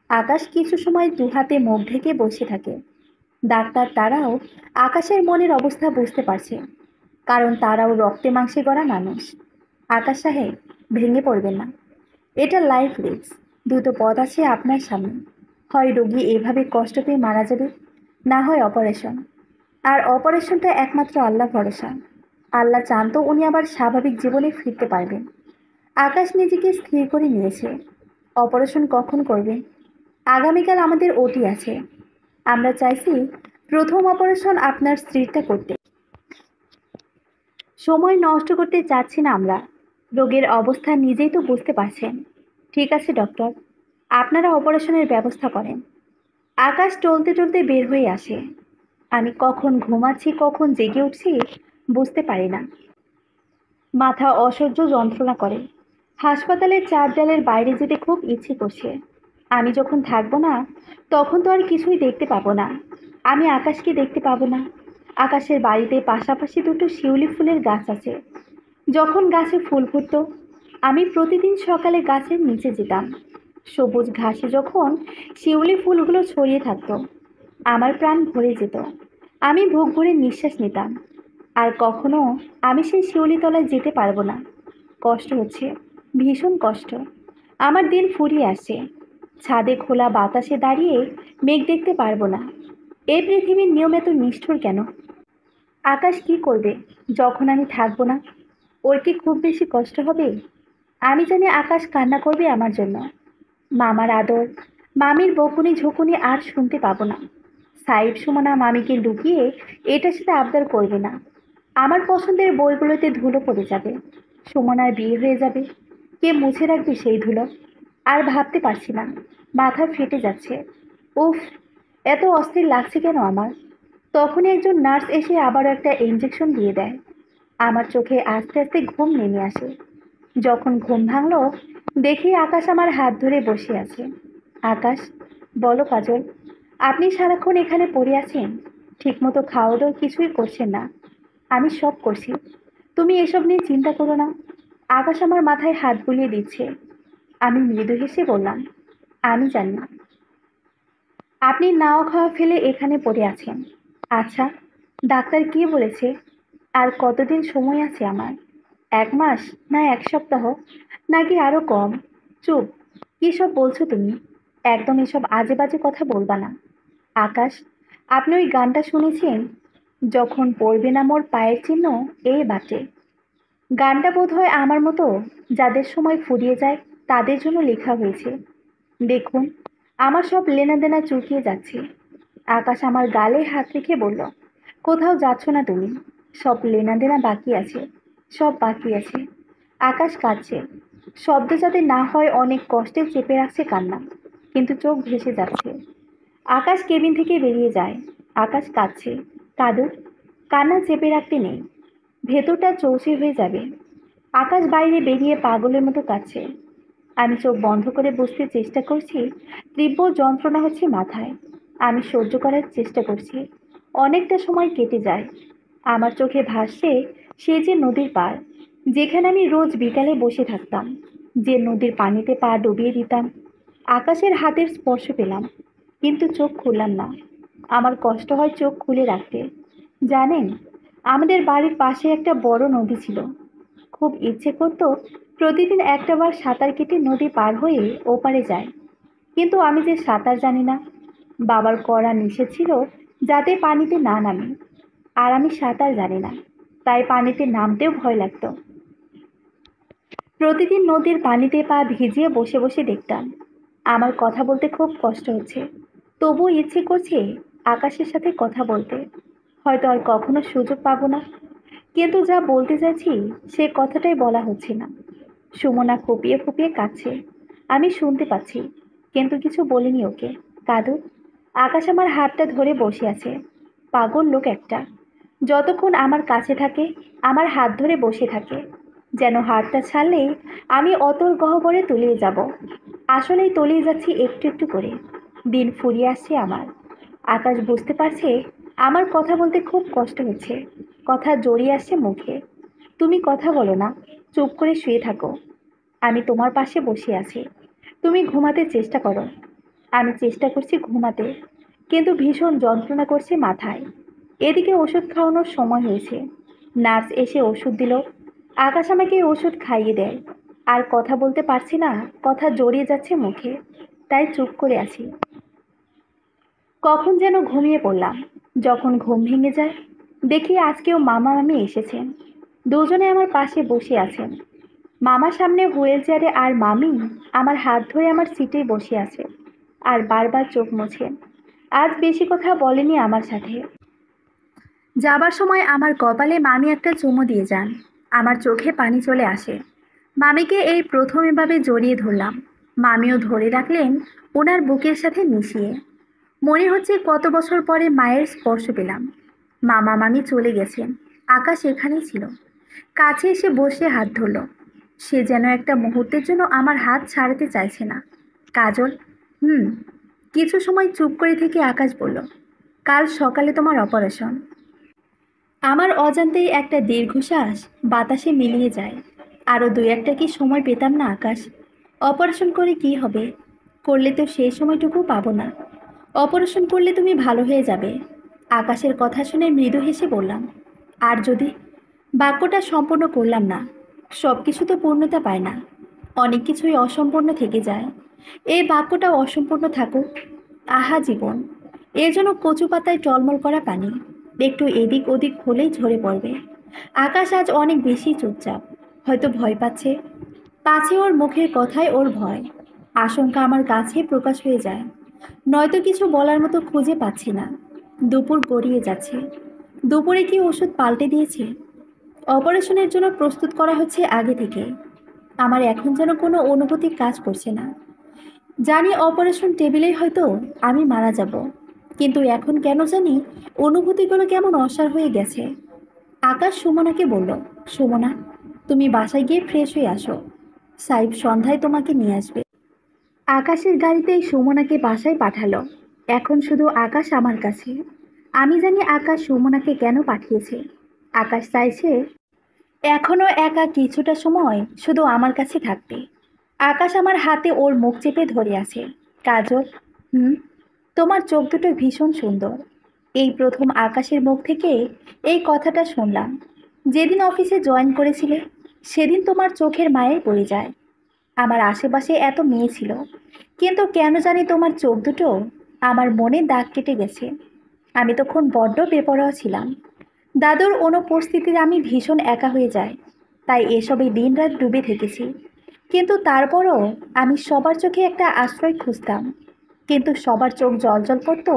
Speaker 1: আকাশ কিছু সময় দুহাতে মুখ ঢেকে বসে থাকে। ডাক্তার তারাও আকাশের মনের অবস্থা বুঝতে পারছে, কারণ তারাও রক্তে মাংসে গড়া মানুষ। আকাশ সাহেব, ভেঙে পড়বেন না। এটা লাইফ রিস্ক। দুটো পথ আছে আপনার সামনে, হয় রোগী এভাবে কষ্ট পেয়ে মারা যাবে, না হয় অপারেশন। আর অপারেশনটা একমাত্র আল্লাহ ভরসা। আল্লাহ চান তো উনি আবার স্বাভাবিক জীবনে ফিরতে পারবেন। আকাশ নিজেকে স্থির করে নিয়েছে। অপারেশন কখন করবেন? আগামীকাল আমাদের ওটি আছে। আমরা চাইছি প্রথম অপারেশন আপনার স্ত্রীরটা করতে। সময় নষ্ট করতে চাচ্ছি না আমরা। রোগের অবস্থা নিজেই তো বুঝতে পারছেন। ঠিক আছে ডক্টর, আপনারা অপারেশনের ব্যবস্থা করেন। আকাশ টলতে টলতে বের হয়ে আসে। আমি কখন ঘুমাচ্ছি কখন জেগে উঠছি বুঝতে পারি না। মাথা অসহ্য যন্ত্রণা করে। হাসপাতালের চার দেয়ালের বাইরে যেতে খুব ইচ্ছে করছে। আমি যখন থাকবো না তখন তো আর কিছুই দেখতে পাবো না। আমি আকাশকে দেখতে পাবো না। আকাশের বাড়িতে পাশাপাশি দুটো শিউলি ফুলের গাছ আছে। যখন গাছে ফুল ফুটতো আমি প্রতিদিন সকালে গাছের নিচে যেতাম। সবুজ ঘাসে যখন শিউলি ফুলগুলো ছড়িয়ে থাকতো আমার প্রাণ ভরে যেত। আমি বুক ভরে নিঃশ্বাস নিতাম। আর কখনো আমি সেই শিউলি তলায় যেতে পারবো না। কষ্ট হচ্ছে, ভীষণ কষ্ট। আমার দিন ফুরিয়ে আসছে। ছাদে খোলা বাতাসে দাঁড়িয়ে মেঘ দেখতে পারবো না। এই পৃথিবীর নিয়ম এত নিষ্ঠুর কেন? আকাশ কি করবে যখন আমি থাকবো না? ওর কি খুব বেশি কষ্ট হবে? আমি জানি আকাশ কান্না করবে আমার জন্য। মামার আদর, মামির বকুনি ঝুঁকুনি আর শুনতে পাবো না। সাইব সুমনা মামিকে লুকিয়ে এটা সেটা আবদার করবে না। আমার পছন্দের বইগুলোতে ধুলো পড়ে যাবে। সুমনার বিয়ে হয়ে যাবে। কে মুছে রাখবে সেই ধুলো? আর ভাবতে পারছি না, মাথা ফেটে যাচ্ছে। উফ, এত অস্থির লাগছে কেন আমার? তখনই একজন নার্স এসে আবারও একটা ইঞ্জেকশন দিয়ে দেয়। আমার চোখে আস্তে আস্তে ঘুম নেমে আসে। যখন ঘুম ভাঙলো দেখি আকাশ আমার হাত ধরে বসে আছে। আকাশ, বলো কাজল, আপনি সারাক্ষণ এখানে পড়ে আছেন, ঠিকমতো খাওয়া দাওয়া কিছুই করছেন না। আমি সব করছি, তুমি এসব নিয়ে চিন্তা করো না। আকাশ আমার মাথায় হাত বুলিয়ে দিচ্ছে। আমি মৃদু হেসে বললাম, আমি জানি না আপনি নাও খাওয়া ফেলে এখানে পড়ে আছেন। আচ্ছা, ডাক্তার কি বলেছে? আর কতদিন সময় আছে আমার? 1 মাস, না 1 সপ্তাহ, নাকি আরো কম? চুপ, কি সব বলছো তুমি? একদম এসব আজে বাজে কথা বলবা না। আকাশ, আপনি ওই গানটা শুনেছেন, যখন পড়বে না মোর পায়ের চিহ্ন এই বাটে? গানটা বোধহয় আমার মতো যাদের সময় ফুরিয়ে যায় তাদের জন্য লেখা হয়েছে। দেখুন, আমার সব লেনাদেনা চুকিয়ে যাচ্ছে। আকাশ আমার গালে হাত রেখে বলল, কোথাও যাচ্ছ না তুমি। সব লেনাদেনা বাকি আছে, সব বাকি আছে। আকাশ কাঁদছে, শব্দ যাতে না হয় অনেক কষ্টে চেপে রাখছে কান্না, কিন্তু চোখ ভেসে যাচ্ছে। আকাশ কেবিন থেকে বেরিয়ে যায়। আকাশ কাঁদছে। কাঁদুক, কান্না চেপে রাখতে নেই, ভেতরটা চৌচে হয়ে যাবে। আকাশ বাইরে বেরিয়ে পাগলের মতো কাঁদছে। আমি চোখ বন্ধ করে বসতে চেষ্টা করছি। তীব্র যন্ত্রণা হচ্ছে মাথায়। আমি সহ্য করার চেষ্টা করছি। অনেকটা সময় কেটে যায়। আমার চোখে ভাসছে সে যে নদীর পাড়, যেখানে আমি রোজ বিকালে বসে থাকতাম, যে নদীর পানিতে পা ডুবিয়ে দিতাম। আকাশের হাতের স্পর্শ পেলাম, কিন্তু চোখ খুললাম না। আমার কষ্ট হয় চোখ খুলে রাখতে। জানেন, আমাদের বাড়ির পাশে একটা বড় নদী ছিল। খুব ইচ্ছে করতো প্রতিদিন একটাবার সাঁতার কেটে নদী পার হয়ে ওপারে যায়, কিন্তু আমি যে সাঁতার জানি না। বাবার কড়া নিষেধ ছিল যাতে পানিতে না নামি, আর আমি সাঁতার জানি না, তাই পানিতে নামতেও ভয় লাগতো। প্রতিদিন নদীর পানিতে পা ভিজিয়ে বসে বসে দেখতাম। আমার কথা বলতে খুব কষ্ট হচ্ছে, তবুও ইচ্ছে করছে আকাশের সাথে কথা বলতে। হয়তো আর কখনো সুযোগ পাবো না, কিন্তু যা বলতে চাইছি সে কথাটাই বলা হচ্ছে না। সুমনা ফুপিয়ে ফুপিয়ে কাঁদছে, আমি শুনতে পাচ্ছি, কিন্তু কিছু বলিনি ওকে। কাঁদু। আকাশ আমার হাতটা ধরে বসে আছে। পাগল লোক একটা, যতক্ষণ আমার কাছে থাকে আমার হাত ধরে বসে থাকে, যেন হাতটা ছাড়লেই আমি অতল গহ্বরে তলিয়ে যাব। আসলেই তলিয়ে যাচ্ছি একটু একটু করে। দিন ফুরিয়ে আসছে আমার। আকাশ বুঝতে পারছে আমার কথা বলতে খুব কষ্ট হচ্ছে, কথা জড়িয়ে আসছে মুখে। তুমি কথা বলো না, চুপ করে শুয়ে থাকো। আমি তোমার পাশে বসে আছি, তুমি ঘুমাতে চেষ্টা করো। আমি চেষ্টা করছি ঘুমাতে, কিন্তু ভীষণ যন্ত্রণা করছে মাথায়। এদিকে ওষুধ খাওয়ানোর সময় হয়েছে। নার্স এসে ওষুধ দিল। আকাশ আমাকে ওষুধ খাইয়ে দেয়। আর কথা বলতে পারছি না, কথা জড়িয়ে যাচ্ছে মুখে, তাই চুপ করে আছি। কখন যেন ঘুমিয়ে পড়লাম। যখন ঘুম ভেঙে যায়, দেখি আজকেও মামা মামি এসেছেন। দুজনে আমার পাশে বসে আছেন। মামা সামনে হুইল চেয়ারে, আর মামি আমার হাত ধরে আমার সিটে বসে আছে আর বারবার চোখ মোছেন। আজ বেশি কথা বলেনি আমার সাথে। যাবার সময় আমার কপালে মামি একটা চুমু দিয়ে যান। আমার চোখে পানি চলে আসে। মামিকে এই প্রথম এভাবে জড়িয়ে ধরলাম। মামিও ধরে রাখলেন ওনার বুকের সাথে মিশিয়ে। মনে হচ্ছে কত বছর পরে মায়ের স্পর্শ পেলাম। মামা মামি চলে গেছেন, আকাশ এখানেই ছিল। কাছে এসে বসে হাত ধরল। সে যেন একটা মুহূর্তের জন্য আমার হাত ছাড়াতে চাইছে না। কাজল। হুম। কিছু সময় চুপ করে থেকে আকাশ বলল, কাল সকালে তোমার অপারেশন। আমার অজান্তেই একটা দীর্ঘশ্বাস বাতাসে মিলিয়ে যায়। আরও দুই একটা কি সময় পেতাম না আকাশ? অপারেশন করে কি হবে? করলে তো সেই সময়টুকু পাবো না। অপারেশন করলে তুমি ভালো হয়ে যাবে। আকাশের কথা শুনে মৃদু হেসে বললাম, আর যদি? বাক্যটা সম্পূর্ণ করলাম না। সব কিছু তো পূর্ণতা পায় না, অনেক কিছুই অসম্পূর্ণ থেকে যায়। এই বাক্যটাও অসম্পূর্ণ থাকুক। আহা জীবন, এর জন্য কচু পাতায় টলমল করা পানি একটু এদিক ওদিক হলেই ঝরে পড়বে। আকাশ আজ অনেক বেশি চুপচাপ, হয়তো ভয় পাচ্ছে। পাছে ওর মুখের কথায় ওর ভয়, আশঙ্কা আমার কাছে প্রকাশ হয়ে যায়। নয়তো কিছু বলার মতো খুঁজে পাচ্ছি না। দুপুর গড়িয়ে যাচ্ছে। দুপুরে কি ওষুধ পাল্টে দিয়েছে? অপারেশনের জন্য প্রস্তুত করা হচ্ছে আগে থেকে। আমার এখন যেন কোনো অনুভূতি কাজ করছে না। জানি অপারেশন টেবিলেই হয়তো আমি মারা যাব, কিন্তু এখন কেন জানি অনুভূতিগুলো কেমন অসাড় হয়ে গেছে। আকাশ সুমনাকে বলল, সুমনা, তুমি বাসায় গিয়ে ফ্রেশ হয়ে আসো। সাইব সন্ধ্যায় তোমাকে নিয়ে আসবে। আকাশের গাড়িতেই সুমনাকে বাসায় পাঠালো। এখন শুধু আকাশ আমার কাছে। আমি জানি আকাশ সুমনাকে কেন পাঠিয়েছে। আকাশ চাইছে এখনো একা কিছুটা সময় শুধু আমার কাছে থাকতে। আকাশ আমার হাতে ওর মুখ চেপে ধরে আছে। কাজল। হুম। তোমার চোখ দুটো ভীষণ সুন্দর। এই প্রথম আকাশের মুখ থেকে এই কথাটা শুনলাম। যেদিন অফিসে জয়েন করেছিলে সেদিন তোমার চোখের মায়ায় পড়ে যায়। আমার আশেপাশে এত মেয়ে ছিল, কিন্তু কেন জানি তোমার চোখ দুটো আমার মনে দাগ কেটে গেছে। আমি তখন বড্ড বেপরোয়া ছিলাম। দাদুর অনুপস্থিতিতে আমি ভীষণ একা হয়ে যাই, তাই এসবে দিনরাত ডুবে থেকেছি। কিন্তু তারপরও আমি সবার চোখে একটা আশ্রয় খুঁজতাম। কিন্তু সবার চোখ জলজল করতো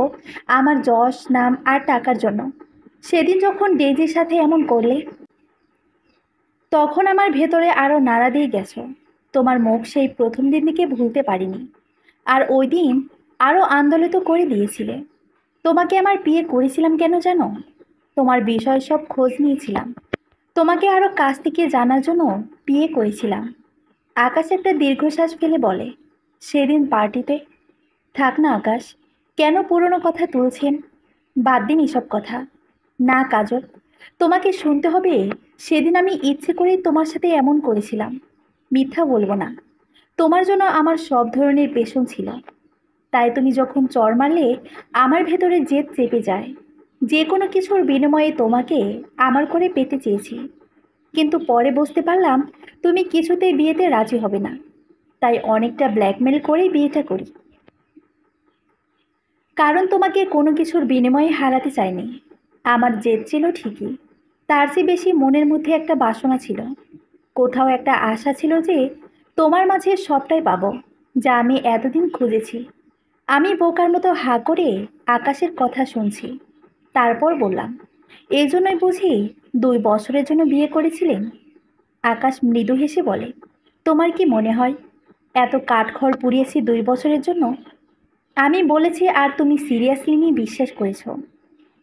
Speaker 1: আমার যশ, নাম আর টাকার জন্য। সেদিন যখন ডেজির সাথে এমন করলে, তখন আমার ভেতরে আরও নাড়া দিয়ে গেছো। তোমার মুখ সেই প্রথম দিন থেকে ভুলতে পারিনি। আর ওই দিন আরও আন্দোলিত করে দিয়েছিলে। তোমাকে আমার বিয়ে করেছিলাম কেন জানো? তোমার বিষয় সব খোঁজ নিয়েছিলাম। তোমাকে আরও কাছ থেকে জানার জন্য বিয়ে করেছিলাম। আকাশ একটা দীর্ঘশ্বাস ফেলে বলে, সেদিন পার্টিতে। থাক না আকাশ, কেন পুরনো কথা তুলছেন? বাদ দিন এসব কথা। না কাজল, তোমাকে শুনতে হবে। সেদিন আমি ইচ্ছে করেই তোমার সাথে এমন করেছিলাম। মিথ্যা বলবো না, তোমার জন্য আমার সব ধরনের পেশন ছিল। তাই তুমি যখন চর মারলে, আমার ভেতরে জেদ চেপে যায়। যে কোনো কিছুর বিনিময়ে তোমাকে আমার করে পেতে চেয়েছি। কিন্তু পরে বুঝতে পারলাম তুমি কিছুতেই বিয়েতে রাজি হবে না। তাই অনেকটা ব্ল্যাকমেল করেই বিয়েটা করি। কারণ তোমাকে কোনো কিছুর বিনিময়ে হারাতে চাইনি। আমার জেদ ছিল ঠিকই, তার চেয়ে বেশি মনের মধ্যে একটা বাসনা ছিল। কোথাও একটা আশা ছিল যে তোমার মাঝে সবটাই পাবো, যা আমি এতদিন খুঁজেছি। আমি বোকার মতো হাঁ করে আকাশের কথা শুনছি। তারপর বললাম, এই জন্যই বুঝি 2 বছরের জন্য বিয়ে করেছিলেন? আকাশ মৃদু হেসে বলে, তোমার কি মনে হয় এত কাঠখড় পুড়িয়েছি 2 বছরের জন্য? আমি বলেছি আর তুমি সিরিয়াসলি নিয়ে বিশ্বাস করেছো।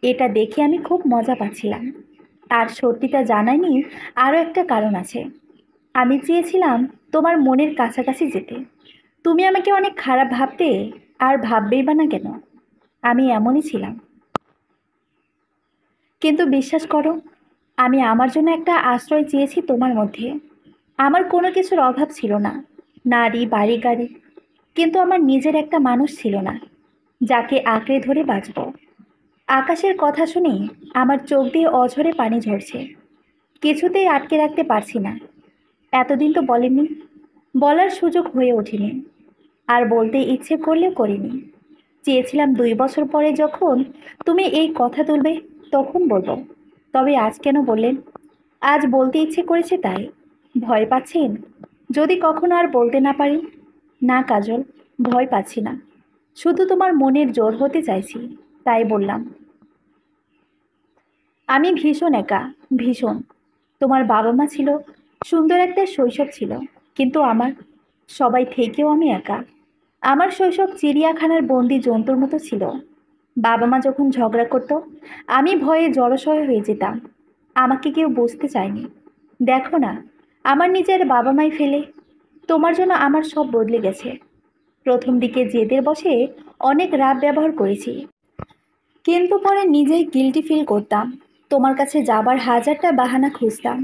Speaker 1: এটা দেখে আমি খুব মজা পাচ্ছিলাম। আর সত্যিটা জানাইনি আরও একটা কারণ আছে। আমি চেয়েছিলাম তোমার মনের কাছাকাছি যেতে। তুমি আমাকে অনেক খারাপ ভাবতে, আর ভাববেই বা না কেন, আমি এমনই ছিলাম। কিন্তু বিশ্বাস করো, আমি আমার জন্য একটা আশ্রয় চেয়েছি তোমার মধ্যে। আমার কোনো কিছুর অভাব ছিল না, নারী বাড়ি গাড়ি। কিন্তু আমার নিজের একটা মানুষ ছিল না, যাকে আঁকড়ে ধরে বাঁচব। আকাশের কথা শুনে আমার চোখ দিয়ে অঝরে পানি ঝরছে। কিছুতেই আটকে রাখতে পারছি না। এতদিন তো বলেননি, বলার সুযোগ হয়ে ওঠেনি, আর বলতে ইচ্ছে করলেও করিনি। চেয়েছিলাম 2 বছর পরে যখন তুমি এই কথা তুলবে, তখন বলবো। তবে আজ কেন বললেন? আজ বলতে ইচ্ছে করেছে তাই? ভয় পাচ্ছেন যদি কখনো আর বলতে না পারি? না কাজল, ভয় পাচ্ছি না। শুধু তোমার মনের জোর হতে চাইছি, তাই বললাম। আমি ভীষণ একা, ভীষণ। তোমার বাবা মা ছিল, সুন্দর একটা শৈশব ছিল। কিন্তু আমার সবাই থেকেও আমি একা। আমার শৈশব চিড়িয়াখানার বন্দি জন্তুর মতো ছিল। বাবা মা যখন ঝগড়া করতো, আমি ভয়ে জড়সড় হয়ে যেতাম। আমাকে কেউ বুঝতে চায়নি। দেখো না, আমার নিজের বাবা মাই ফেলে। তোমার জন্য আমার সব বদলে গেছে। প্রথম দিকে জেদের বসে অনেক রাগ ব্যবহার করেছি, কিন্তু পরে নিজেই গিল্টি ফিল করতাম। তোমার কাছে যাবার হাজারটা বাহানা খুঁজতাম।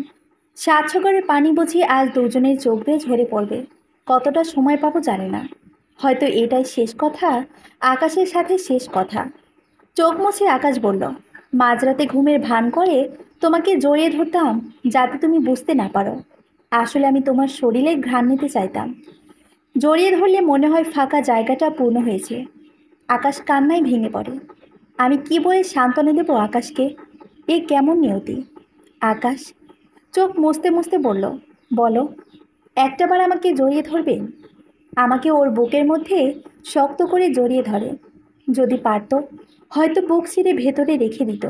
Speaker 1: 7 সাগরের পানি বুঝি আজ দুজনের চোখ দিয়ে ঝরে পড়বে। কতটা সময় পাবো জানি না। হয়তো এটাই শেষ কথা, আকাশের সাথে শেষ কথা। চোখ মুছে আকাশ বলল, মাঝরাতে ঘুমের ভান করে তোমাকে জড়িয়ে ধরতাম, যাতে তুমি বুঝতে না পারো। আসলে আমি তোমার শরীরে ঘ্রাণ নিতে চাইতাম। জড়িয়ে ধরলে মনে হয় ফাঁকা জায়গাটা পূর্ণ হয়েছে। আকাশ কান্নায় ভেঙে পড়ে। আমি কি বলে সান্ত্বনা দেব আকাশকে? এ কেমন নিয়তি! আকাশ চোখ মুছতে মুছতে বলল, বলো, একটাবার আমাকে জড়িয়ে ধরবেন? আমাকে ওর বুকের মধ্যে শক্ত করে জড়িয়ে ধরে। যদি পারত, হয়তো বুক ছিঁড়ে ভেতরে রেখে দিত।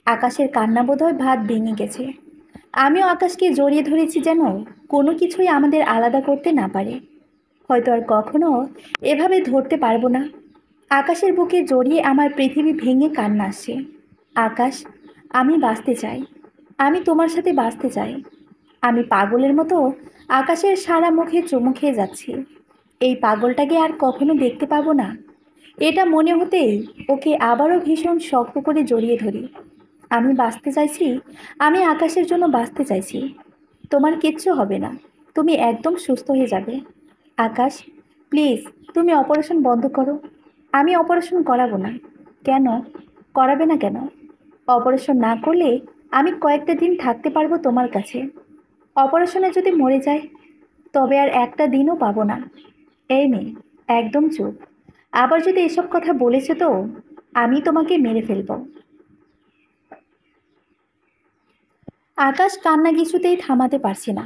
Speaker 1: আকাশের কান্না বোধহয় ভাত ভেঙে গেছে। আমিও আকাশকে জড়িয়ে ধরেছি যেন কোনো কিছুই আমাদের আলাদা করতে না পারে। হয়তো আর কখনো এভাবে ধরতে পারবো না। আকাশের বুকে জড়িয়ে আমার পৃথিবী ভেঙে কান্না আসছে। আকাশ, আমি বাঁচতে চাই। আমি তোমার সাথে বাঁচতে চাই। আমি পাগলের মতো আকাশের সারা মুখে চুমু খেয়ে যাচ্ছি। এই পাগলটাকে আর কখনো দেখতে পাবো না। এটা মনে হতেই ওকে আবারও ভীষণ শক্ত করে জড়িয়ে ধরি। আমি বাঁচতে চাইছি। আমি আকাশের জন্য বাঁচতে চাইছি। তোমার কিচ্ছু হবে না। তুমি একদম সুস্থ হয়ে যাবে। আকাশ, প্লিজ, তুমি অপারেশন বন্ধ করো। আমি অপারেশন করাবো না। কেন করাবে না কেন? অপারেশন না করলে আমি কয়েকটা দিন থাকতে পারবো তোমার কাছে। অপারেশনে যদি মরে যায়, তবে আর একটা দিনও পাবো না। এই মেয়ে, একদম চুপ। আবার যদি এসব কথা বলেছে তো আমি তোমাকে মেরে ফেলবো। আকাশ কান্না কিছুতেই থামাতে পারছি না।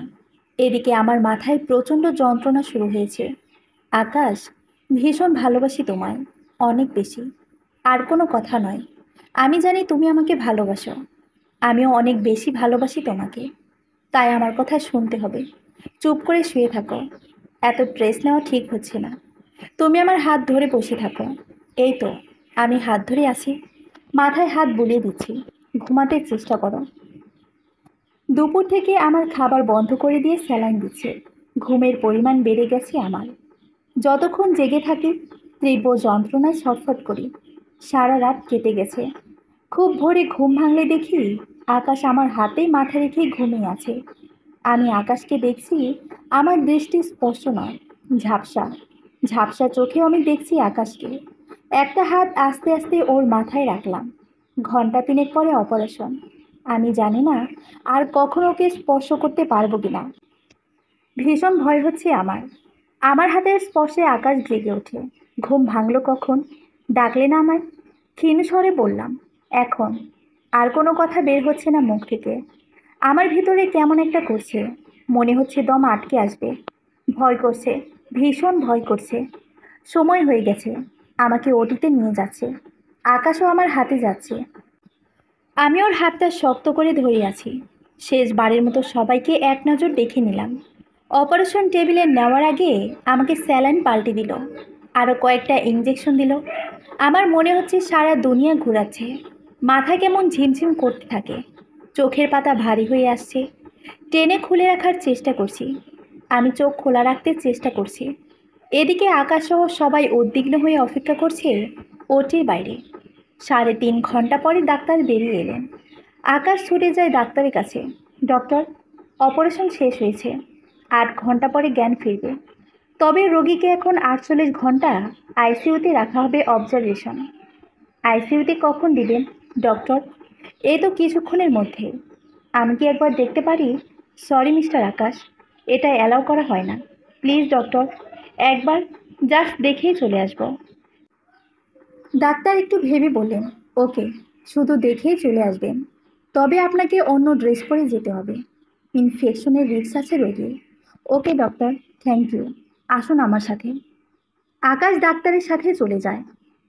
Speaker 1: এদিকে আমার মাথায় প্রচণ্ড যন্ত্রণা শুরু হয়েছে। আকাশ, ভীষণ ভালোবাসি তোমায়, অনেক বেশি। আর কোনো কথা নয়। আমি জানি তুমি আমাকে ভালোবাসো। আমিও অনেক বেশি ভালোবাসি তোমাকে। তাই আমার কথা শুনতে হবে। চুপ করে শুয়ে থাকো। এত স্ট্রেস নেওয়া ঠিক হচ্ছে না। তুমি আমার হাত ধরে বসে থাকো। এই তো, আমি হাত ধরে আছি। মাথায় হাত বুলিয়ে দিচ্ছি। ঘুমাতে চেষ্টা করো। দুপুর থেকে আমার খাবার বন্ধ করে দিয়ে স্যালাইন দিচ্ছে। ঘুমের পরিমাণ বেড়ে গেছে আমার। যতক্ষণ জেগে থাকি তীব্র যন্ত্রণায় ছটফট করি। সারা রাত কেটে গেছে। খুব ভোরে ঘুম ভাঙলে দেখি আকাশ আমার হাতে মাথা রেখে ঘুমিয়ে আছে। আমি আকাশকে দেখছি। আমার দৃষ্টি স্পষ্ট নয়, ঝাপসা। ঝাপসা চোখেও আমি দেখছি আকাশকে। একটা হাত আস্তে আস্তে ওর মাথায় রাখলাম। ঘন্টা তিনেক পরে অপারেশন। আমি জানি না আর কখনো ওকে স্পর্শ করতে পারবো কিনা। ভীষণ ভয় হচ্ছে আমার। আমার হাতের স্পর্শে আকাশ জেগে ওঠে। ঘুম ভাঙলো কখন? ডাকলে না আমায়? ক্ষীণ স্বরে বললাম, এখন। আর কোনো কথা বের হচ্ছে না মুখ থেকে। আমার ভিতরে কেমন একটা করছে। মনে হচ্ছে দম আটকে আসবে। ভয় করছে, ভীষণ ভয় করছে। সময় হয়ে গেছে। আমাকে ওটিতে নিয়ে যাচ্ছে। আকাশও আমার হাতে যাচ্ছে। আমি ওর হাতটা শক্ত করে ধরে আছি। শেষবারের মতো সবাইকে এক নজর দেখে নিলাম। অপারেশন টেবিলে নেওয়ার আগে আমাকে স্যালাইন পাল্টে দিল। আরও কয়েকটা ইঞ্জেকশন দিল। আমার মনে হচ্ছে সারা দুনিয়া ঘোরাচ্ছে। মাথা কেমন ঝিমঝিম করতে থাকে। চোখের পাতা ভারী হয়ে আসছে। টেনে খুলে রাখার চেষ্টা করছি। আমি চোখ খোলা রাখতে চেষ্টা করছি। এদিকে আকাশসহ সবাই উদ্বিগ্ন হয়ে অপেক্ষা করছে ওটির বাইরে। 3.5 ঘন্টা পরে ডাক্তার বেরিয়ে এলেন। আকাশ ছুটে যায় ডাক্তারের কাছে। ডক্টর, অপারেশন শেষ হয়েছে। 8 ঘন্টা পরে জ্ঞান ফিরবে। তবে রোগীকে এখন 48 ঘন্টা আইসিইউতে রাখা হবে অবজারভেশন। আইসিইউতে কখন দিবেন ডক্টর? এই তো কিছুক্ষণের মধ্যে। আমি কি একবার দেখতে পারি? সরি মিস্টার আকাশ, এটা অ্যালাউ করা হয় না। প্লিজ ডক্টর, একবার জাস্ট দেখেই চলে আসবো। ডাক্তার একটু ভেবে বললেন, ওকে, শুধু দেখেই চলে আসবেন। তবে আপনাকে অন্য ড্রেস পরে যেতে হবে। ইনফেকশনের রিস্ক আছে রোগীর। ওকে ডক্টর, থ্যাংক ইউ। আসুন আমার সাথে। আকাশ ডাক্তারের সাথে চলে যায়।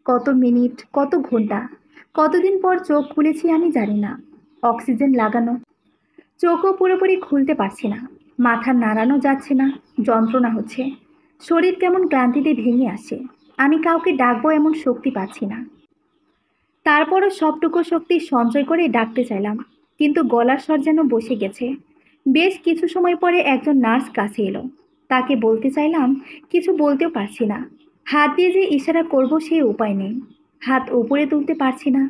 Speaker 1: কত মিনিট, কত ঘন্টা, কতদিন পর চোখ খুলেছি আমি জানি না। অক্সিজেন লাগানো। চোখও পুরোপুরি খুলতে পারছি না। মাথা নাড়ানো যাচ্ছে না। যন্ত্রণা হচ্ছে। শরীর কেমন ক্লান্তিতে ভেঙে আসে। আমি কাউকে ডাকবো এমন শক্তি পাচ্ছি না। তারপরও সবটুকু শক্তি সঞ্চয় করে ডাকতে চাইলাম, কিন্তু গলার স্বর যেন বসে গেছে। বেশ কিছু সময় পরে একজন নার্স কাছে এলো। তাকে বলতে চাইলাম, কিছু বলতেও পারছি না। হাত দিয়ে যে ইশারা করব সেই উপায় নেই। হাত উপরে তুলতে পারছি না।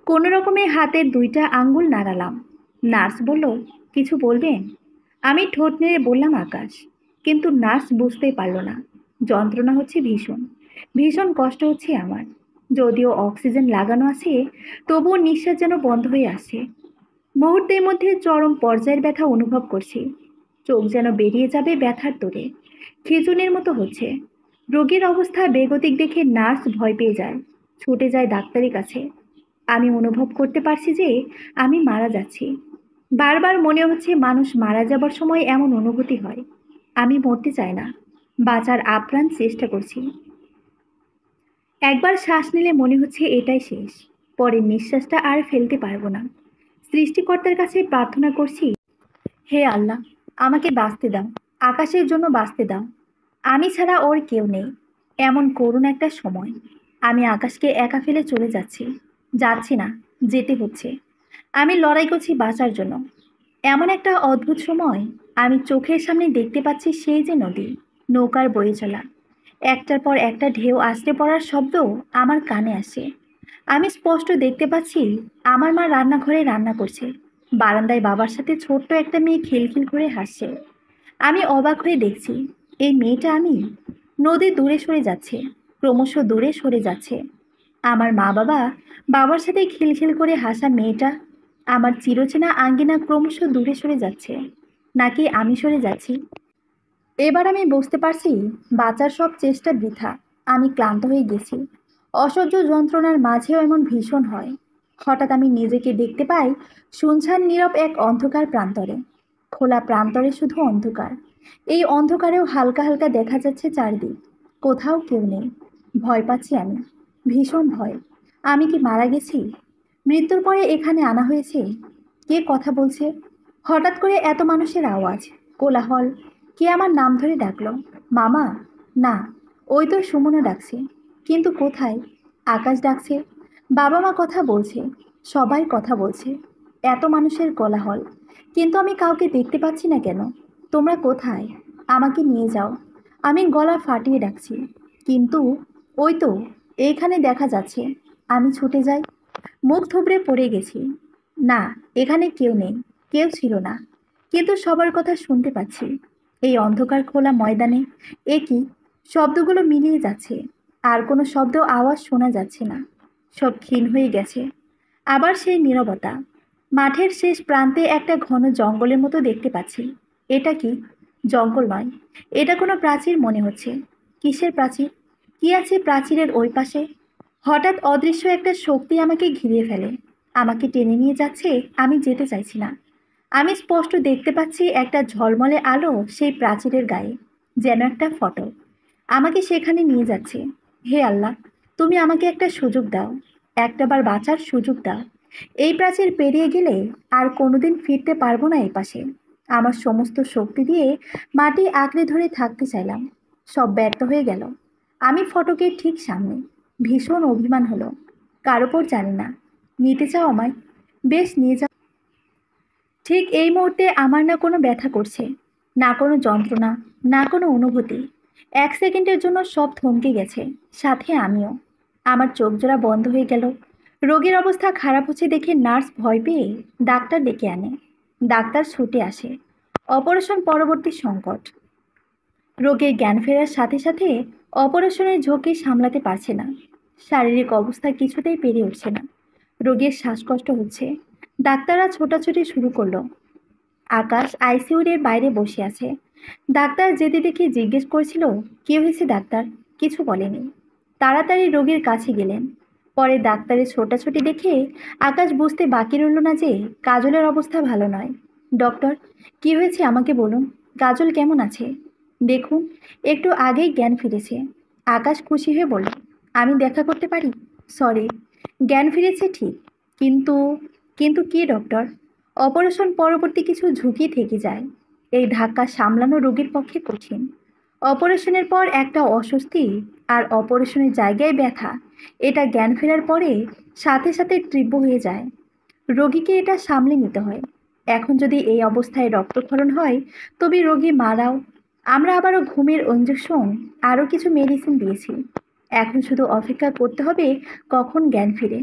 Speaker 1: কোনো রকমে হাতের 2টা আঙ্গুল নাড়ালাম। নার্স বলল, কিছু বলবেন? আমি ঠোঁট নেড়ে বললাম আকাশ। কিন্তু নার্স বুঝতেই পারল না। যন্ত্রণা হচ্ছে ভীষণ। ভীষণ কষ্ট হচ্ছে আমার। যদিও অক্সিজেন লাগানো আছে, তবুও নিঃশ্বাস যেন বন্ধ হয়ে আসছে। মুহূর্তের মধ্যে চরম পর্যায়ের ব্যথা অনুভব করছি। চোখ যেন বেরিয়ে যাবে ব্যথার তোড়ে। খিঁচুনির মতো হচ্ছে। রোগীর অবস্থা বেগতিক দেখে নার্স ভয় পেয়ে যায়। ছুটে যায় ডাক্তারের কাছে। আমি অনুভব করতে পারছি যে আমি মারা যাচ্ছি। বারবার মনে হচ্ছে মানুষ মারা যাবার সময় এমন অনুভূতি হয়। আমি মরতে চাই না, বাঁচার আপ্রাণ চেষ্টা করছি। একবার শ্বাস নিলে মনে হচ্ছে এটাই শেষ। পরের নিঃশ্বাসটা আর ফেলতে পারবো না। সৃষ্টিকর্তার কাছে প্রার্থনা করছি, হে আল্লাহ, আমাকে বাঁচতে দাও। আকাশের জন্য বাঁচতে দাও। আমি ছাড়া ওর কেউ নেই। এমন করুণ একটা সময়। আমি আকাশকে একা ফেলে চলে যাচ্ছি। যাচ্ছি না, যেতে হচ্ছে। আমি লড়াই করছি বাঁচার জন্য। এমন একটা অদ্ভুত সময়। আমি চোখের সামনে দেখতে পাচ্ছি সেই যে নদী, নৌকার বয়ে চলা। একটার পর একটা ঢেউ আসতে পড়ার শব্দ আমার কানে আসে। আমি স্পষ্ট দেখতে পাচ্ছি আমার মা রান্নাঘরে রান্না করছে। বারান্দায় বাবার সাথে ছোট্ট একটা মেয়ে খিলখিল করে হাসছে। আমি অবাক হয়ে দেখছি, এই মেয়েটা আমি। নদী দূরে সরে যাচ্ছে, ক্রমশ দূরে সরে যাচ্ছে। আমার মা বাবা, বাবার সাথে খিলখিল করে হাসা মেয়েটা, আমার চিরচেনা আঙ্গিনা ক্রমশ দূরে সরে যাচ্ছে। নাকি আমি সরে যাচ্ছি? এবার আমি বুঝতে পারছি বাঁচার সব চেষ্টা বৃথা। আমি ক্লান্ত হয়ে গেছি। অসহ্য যন্ত্রণার মাঝেও এমন ভীষণ হয়। হঠাৎ আমি নিজেকে দেখতে পাই শুনশান নীরব এক অন্ধকার প্রান্তরে। খোলা প্রান্তরে শুধু অন্ধকার। এই অন্ধকারেও হালকা হালকা দেখা যাচ্ছে চারদিক। কোথাও কেউ নেই। ভয় পাচ্ছি আমি, ভীষণ ভয়। আমি কি মারা গেছি? মৃত্যুর পরে এখানে আনা হয়েছে? কে কথা বলছে? হঠাৎ করে এত মানুষের আওয়াজ, কোলাহল। কে আমার নাম ধরে ডাকলো? মামা? না, ওই তো সুমনা ডাকছে। কিন্তু কোথায়? আকাশ ডাকছে, বাবা মা কথা বলছে, সবাই কথা বলছে। এত মানুষের কোলাহল, কিন্তু আমি কাউকে দেখতে পাচ্ছি না কেন? তোমরা কোথায়? আমাকে নিয়ে যাও। আমি গলা ফাটিয়ে ডাকছি, কিন্তু ওই তো, এইখানে দেখা যাচ্ছে। আমি ছুটে যাই, মুখ থুবড়ে পড়ে গেছি। না, এখানে কেউ নেই, কেউ ছিল না। কিন্তু সবার কথা শুনতে পাচ্ছি এই অন্ধকার খোলা ময়দানে। এ কি? শব্দগুলো মিলিয়ে যাচ্ছে, আর কোনো শব্দ আওয়াজ শোনা যাচ্ছে না। সব ক্ষীণ হয়ে গেছে। আবার সেই নীরবতা। মাঠের শেষ প্রান্তে একটা ঘন জঙ্গলের মতো দেখতে পাচ্ছি। এটা কি? জঙ্গল নয়, এটা কোনো প্রাচীর মনে হচ্ছে। কিসের প্রাচীর? কি আছে প্রাচীরের ওই পাশে? হঠাৎ অদৃশ্য একটা শক্তি আমাকে ঘিরে ফেলে, আমাকে টেনে নিয়ে যাচ্ছে। আমি যেতে চাইছি না। আমি স্পষ্ট দেখতে পাচ্ছি একটা ঝলমলে আলো সেই প্রাচীরের গায়ে, যেন একটা ফটো আমাকে সেখানে নিয়ে যাচ্ছে। হে আল্লাহ, তুমি আমাকে একটা সুযোগ দাও, একটাবার বাঁচার সুযোগ দাও। এই প্রাচীর পেরিয়ে গেলে আর কোনোদিন ফিরতে পারবো না এই পাশে। আমার সমস্ত শক্তি দিয়ে মাটি আঁকড়ে ধরে থাকতে চাইলাম, সব ব্যর্থ হয়ে গেল। আমি ফটকের ঠিক সামনে। ভীষণ অভিমান হলো। কার ওপর জানি না। নিতে চাও আমায়? বেশ, নিয়ে যাও। ঠিক এই মুহূর্তে আমার না কোনো ব্যথা করছে, না কোনো যন্ত্রণা, না কোনো অনুভূতি। এক সেকেন্ডের জন্য সব থমকে গেছে, সাথে আমিও। আমার চোখ জোড়া বন্ধ হয়ে গেল। রোগীর অবস্থা খারাপ হচ্ছে দেখে নার্স ভয় পেয়ে ডাক্তার ডেকে আনে। ডাক্তার ছুটে আসে। অপারেশন পরবর্তী সংকট। রোগীর জ্ঞান ফেরার সাথে সাথে অপারেশনের ঝুঁকি সামলাতে পারছে না। শারীরিক অবস্থা কিছুতেই পেরে উঠছে না। রোগীর শ্বাসকষ্ট হচ্ছে। ডাক্তাররা ছোটাছুটি শুরু করলো। আকাশ আইসিইউর বাইরে বসে আছে। ডাক্তার যেতে দেখে জিজ্ঞেস করছিল, কি হয়েছে ডাক্তার? কিছু বলেনি। তাড়াতাড়ি রোগীর কাছে গেলেন। পরে ডাক্তারের ছোটাছুটি দেখে আকাশ বুঝতে বাকি রইল না যে কাজলের অবস্থা ভালো নয়। ডক্টর, কি হয়েছে আমাকে বলুন। কাজল কেমন আছে? দেখুন, একটু আগেই জ্ঞান ফিরেছে। আকাশ খুশি হয়ে বলল, আমি দেখা করতে পারি? সরি, জ্ঞান ফিরেছে ঠিক, কিন্তু কিন্তু কি ডক্টর? অপারেশন পরবর্তী কিছু ঝুঁকি থেকে যায়। এই ধাক্কা সামলানো রোগীর পক্ষে কঠিন। অপারেশনের পর একটা অস্বস্তি, আর অপারেশনের জায়গায় ব্যথা, এটা জ্ঞান ফেরার পরে সাথে সাথে তীব্র হয়ে যায়। রোগীকে এটা সামলে নিতে হয়। এখন যদি এই অবস্থায় রক্তক্ষরণ হয়, তবে রোগী মারাও। আমরা আবারও ঘুমের ইঞ্জেকশন, আরও কিছু মেডিসিন দিয়েছি। এখন শুধু অপেক্ষা করতে হবে কখন জ্ঞান ফিরে।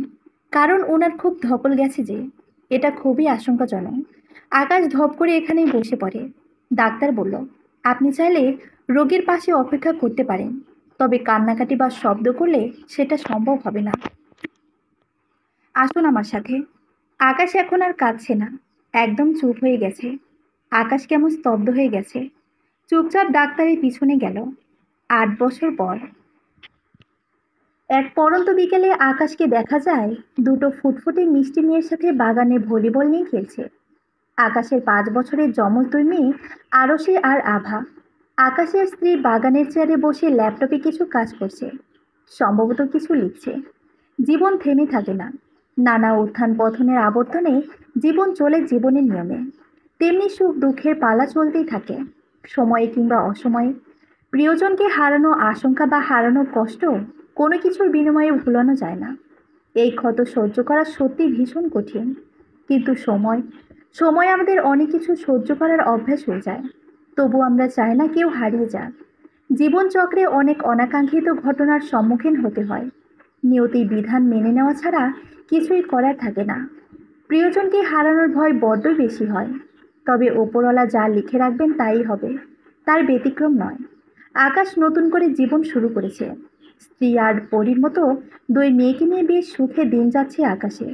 Speaker 1: কারণ ওনার খুব ধকল গেছে যে। এটা খুবই আশঙ্কাজনক। আকাশ ধপ করে এখানেই বসে পড়ে। ডাক্তার বলল, আপনি চাইলে রোগীর পাশে অপেক্ষা করতে পারেন, তবে কান্নাকাটি বা শব্দ করলে সেটা সম্ভব হবে না। আসুন আমার সাথে। আকাশ এখন আর কাঁদছে না, একদম চুপ হয়ে গেছে। আকাশ কেমন স্তব্ধ হয়ে গেছে। চুপচাপ ডাক্তারের পিছনে গেল। 8 বছর পর এক পড়ন্ত বিকেলে আকাশকে দেখা যায় দুটো ফুটফুটে মিষ্টি মেয়ের সাথে বাগানে ভলিবল নিয়ে খেলছে। আকাশের 5 বছরের যমজ দুই মেয়ে, আরশি আর আভা। আকাশের স্ত্রী বাগানের চেয়ারে বসে ল্যাপটপে কিছু কাজ করছে, সম্ভবত কিছু লিখছে। জীবন থেমে থাকে না। নানা উত্থান পতনের আবর্তনে জীবন চলে জীবনের নিয়মে। তেমনি সুখ দুঃখের পালা চলতেই থাকে, সময়ে কিংবা অসময়ে। প্রিয়জনকে হারানো আশঙ্কা বা হারানোর কষ্ট কোনো কিছুর বিনিময়ে ভুলানো যায় না। এই ক্ষত সহ্য করা সত্যি ভীষণ কঠিন। কিন্তু সময় সময় আমাদের অনেক কিছু সহ্য করার অভ্যাস হয়ে যায়। তবু আমরা চাই না কেউ হারিয়ে যাক। জীবনচক্রে অনেক অনাকাঙ্ক্ষিত ঘটনার সম্মুখীন হতে হয়। নিয়তির বিধান মেনে নেওয়া ছাড়া কিছুই করার থাকে না। প্রিয়জনকে হারানোর ভয় বড্ডই বেশি হয়। তবে ওপরওয়ালা যা লিখে রাখবেন তাই হবে, তার ব্যতিক্রম নয়। আকাশ নতুন করে জীবন শুরু করেছে। স্ত্রী আর পরীর মতো দুই মেয়েকে নিয়ে বেশ সুখে দিন যাচ্ছে আকাশে।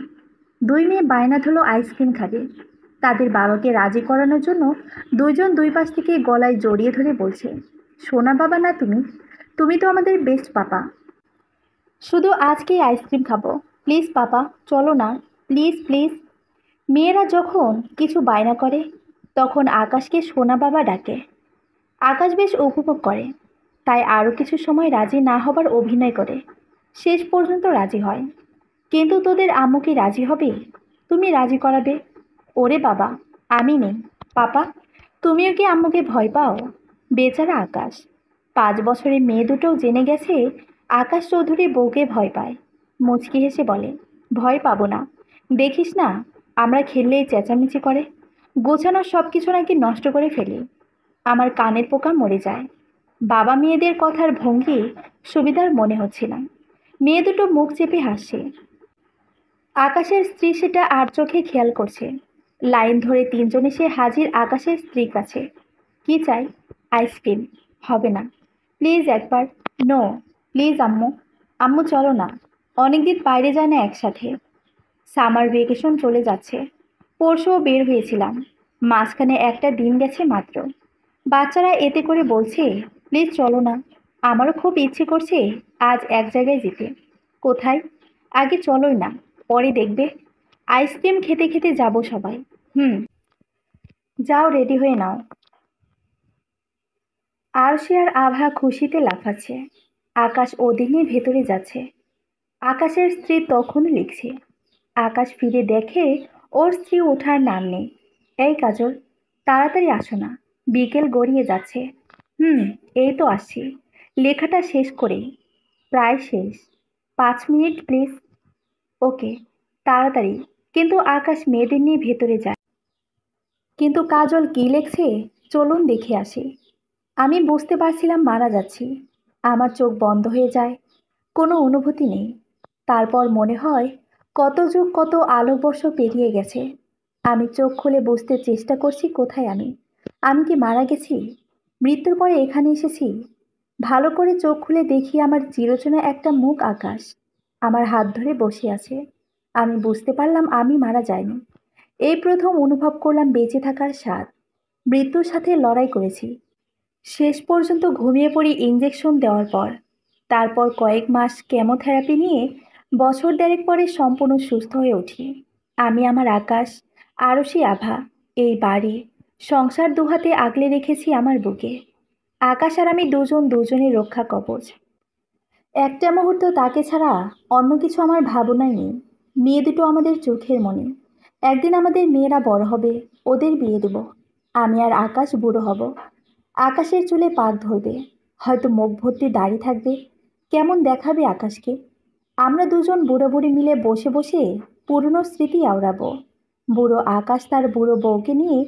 Speaker 1: দুই মেয়ে বায়না ধরলো আইসক্রিম খাবে। তাদের বাবাকে রাজি করানোর জন্য দুইজন দুই পাশ থেকে গলায় জড়িয়ে ধরে বলছে, সোনা বাবা না তুমি, তুমি তো আমাদের বেস্ট পাপা। শুধু আজকেই আইসক্রিম খাবো, প্লিজ পাপা, চলো না, প্লিজ প্লিজ। মেয়েরা যখন কিছু বায়না করে তখন আকাশকে সোনা বাবা ডাকে। আকাশ বেশ উপভোগ করে, তাই আরও কিছু সময় রাজি না হবার অভিনয় করে। শেষ পর্যন্ত রাজি হয়। কিন্তু তোদের আম্মু কি রাজি হবে? তুমি রাজি করাবে? ওরে বাবা, আমি নেই। পাপা, তুমিও কি আম্মুকে ভয় পাও? বেচারা আকাশ। 5 বছরের মেয়ে দুটোও জেনে গেছে আকাশ চৌধুরী বউকে ভয় পায়। মুচকি হেসে বলে, ভয় পাবো না। দেখিস না, আমরা খেললেই চেঁচামেচি করে, গোছানোর সব কিছু নাকি নষ্ট করে ফেলি। আমার কানের পোকা মরে যায়। বাবা মেয়েদের কথার ভঙ্গি সুবিধার মনে হচ্ছে না। মেয়ে দুটো মুখ চেপে হাসছে। আকাশের স্ত্রী সেটা আর চোখে খেয়াল করছে। লাইন ধরে 3জন এসে হাজির আকাশের স্ত্রীর কাছে। কি চাই? আইসক্রিম। হবে না, প্লিজ একবার। নো, প্লিজ আম্মু। আম্মু চলো না, অনেকদিন বাইরে যায় না একসাথে। সামার ভেকেশন চলে যাচ্ছে, পরশুও বের হয়েছিলাম, মাঝখানে একটা দিন গেছে মাত্র। বাচ্চারা এতে করে বলছে প্লিজ চলো না। আমারও খুব ইচ্ছে করছে আজ এক জায়গায় যেতে। কোথায়? আগে চলোই না, পরে দেখবে। আইসক্রিম খেতে খেতে যাব সবাই। হুম, যাও রেডি হয়ে নাও। আরশি আর আভা খুশিতে লাফাচ্ছে। আকাশ ওদিকে ভেতরে যাচ্ছে। আকাশের স্ত্রী তখনও লিখছে। আকাশ ফিরে দেখে ওর স্ত্রী ওঠার নাম নেই। এই কাজল, তাড়াতাড়ি আসো না, বিকেল গড়িয়ে যাচ্ছে। হুম, এই তো আসছি, লেখাটা শেষ করেই। প্রায় শেষ। 5 মিনিট প্লিজ। ওকে, তাড়াতাড়ি। কিন্তু আকাশ মেয়েদের নিয়ে ভেতরে যায়। কিন্তু কাজল কি লেখছে চলুন দেখে আসি। আমি বুঝতে পারছিলাম মারা যাচ্ছি। আমার চোখ বন্ধ হয়ে যায়, কোনো অনুভূতি নেই। তারপর মনে হয় কত যুগ কত আলোকবর্ষ পেরিয়ে গেছে। আমি চোখ খুলে বুঝতে চেষ্টা করছি কোথায় আমি। আমি কি মারা গেছি? মৃত্যুর পরে এখানে এসেছি? ভালো করে চোখ খুলে দেখি আমার চিরচেনা একটা মুখ আকাশ আমার হাত ধরে বসে আছে। আমি বুঝতে পারলাম আমি মারা যাইনি। এই প্রথম অনুভব করলাম বেঁচে থাকার স্বাদ। মৃত্যুর সাথে লড়াই করেছি, শেষ পর্যন্ত ঘুমিয়ে পড়ি ইঞ্জেকশন দেওয়ার পর। তারপর কয়েক মাস কেমোথেরাপি নিয়ে বছর দেড়েক পরে সম্পূর্ণ সুস্থ হয়ে উঠি। আমি আমার আকাশ, আরশি আভা, এই বাড়ি, সংসার দুহাতে আগলে রেখেছি আমার বুকে। আকাশ আর আমি দুজন দুজনের রক্ষা কবচ। একটা মুহূর্ত তাকে ছাড়া অন্য কিছু আমার ভাবনায় নেই। মেয়ে দুটো আমাদের চোখের মণি। একদিন আমাদের মেয়েরা বড় হবে, ওদের বিয়ে দেব। আমি আর আকাশ বুড়ো হব। আকাশের চুলে পাক ধরবে, হয়তো মুখ ভর্তি দাড়ি থাকবে। কেমন দেখাবে আকাশকে? আমরা দুজন বুড়ো বুড়ি মিলে বসে বসে পুরনো স্মৃতি আওড়াবো। বুড়ো আকাশ তার বুড়ো বউকে নিয়ে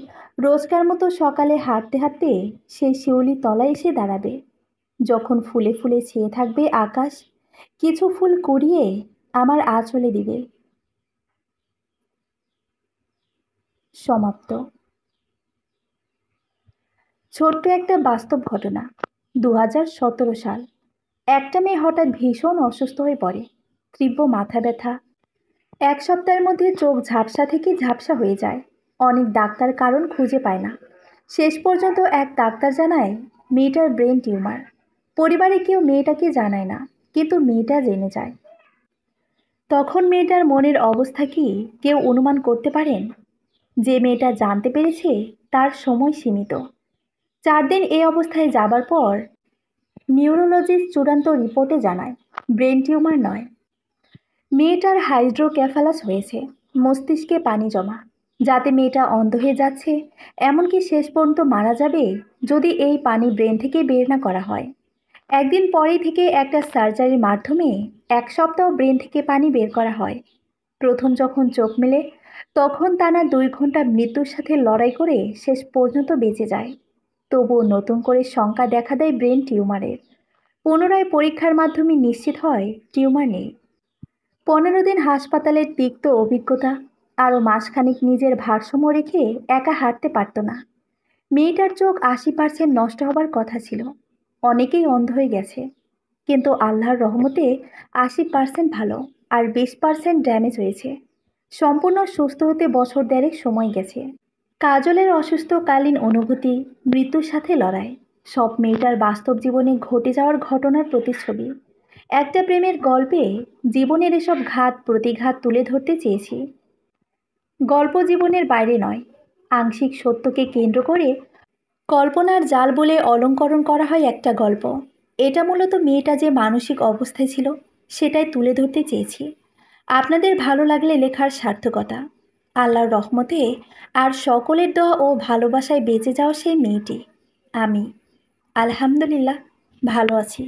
Speaker 1: রোজকার মতো সকালে হাঁটতে হাঁটতে সেই শিউলি তলায় এসে দাঁড়াবে। যখন ফুলে ফুলে ছেয়ে থাকবে আকাশ, কিছু ফুল কুড়িয়ে আমার আঁচলে দিবে। সমাপ্ত। ছোট্ট একটা বাস্তব ঘটনা। 2017 সাল। একটা মেয়ে হঠাৎ ভীষণ অসুস্থ হয়ে পড়ে। তীব্র মাথা ব্যথা। 1 সপ্তাহের মধ্যে চোখ ঝাপসা থেকে ঝাপসা হয়ে যায়। অনেক ডাক্তার কারণ খুঁজে পায় না। শেষ পর্যন্ত এক ডাক্তার জানায় মেয়েটার ব্রেন টিউমার। পরিবারে কেউ মেয়েটাকে জানায় না, কিন্তু মেয়েটা জেনে যায়। তখন মেয়েটার মনের অবস্থা কি কেউ অনুমান করতে পারেন? যে মেয়েটা জানতে পেরেছে তার সময় সীমিত। 4 দিন এই অবস্থায় যাবার পর নিউরোলজিস্ট চূড়ান্ত রিপোর্টে জানায় ব্রেন টিউমার নয়, মেয়েটার হাইড্রোক্যাফালাস হয়েছে, মস্তিষ্কে পানি জমা, যাতে মেয়েটা অন্ধ হয়ে যাচ্ছে, এমনকি শেষ পর্যন্ত মারা যাবে যদি এই পানি ব্রেন থেকে বের না করা হয়। একদিন পরেই থেকে একটা সার্জারির মাধ্যমে 1 সপ্তাহ ব্রেন থেকে পানি বের করা হয়। প্রথম যখন চোখ মেলে তখন টানা 2 ঘন্টা মৃত্যুর সাথে লড়াই করে শেষ পর্যন্ত বেঁচে যায়। তবুও নতুন করে শঙ্কা দেখা দেয় ব্রেন টিউমারের। পুনরায় পরীক্ষার মাধ্যমে নিশ্চিত হয় টিউমার নেই। 15 দিন হাসপাতালের তিক্ত অভিজ্ঞতা। আরও মাসখানেক নিজের ভারসাম্য রেখে একা হাঁটতে পারত না। মেয়েটার চোখ 80% নষ্ট হবার কথা ছিল। অনেকেই অন্ধ হয়ে গেছে, কিন্তু আল্লাহর রহমতে 80% ভালো আর 20% ড্যামেজ হয়েছে। সম্পূর্ণ সুস্থ হতে বছর দেড়েক সময় গেছে। কাজলের অসুস্থকালীন অনুভূতি, মৃত্যুর সাথে লড়াই, সব মেয়েটার বাস্তব জীবনে ঘটে যাওয়ার ঘটনার প্রতিচ্ছবি। একটা প্রেমের গল্পে জীবনের এসব ঘাত প্রতিঘাত তুলে ধরতে চেয়েছি। গল্প জীবনের বাইরে নয়, আংশিক সত্যকে কেন্দ্র করে কল্পনার জাল বলে অলঙ্করণ করা হয় একটা গল্প। এটা মূলত মেয়েটা যে মানসিক অবস্থায় ছিল সেটাই তুলে ধরতে চেয়েছি। আপনাদের ভালো লাগলে লেখার সার্থকতা। আল্লাহর রহমতে আর সকলের দোয়া ও ভালোবাসায় বেঁচে যাওয়া সেই মেয়েটি আমি। আলহামদুলিল্লাহ, ভালো আছি।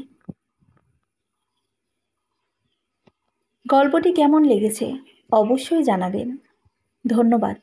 Speaker 1: গল্পটি কেমন লেগেছে অবশ্যই জানাবেন। ধন্যবাদ।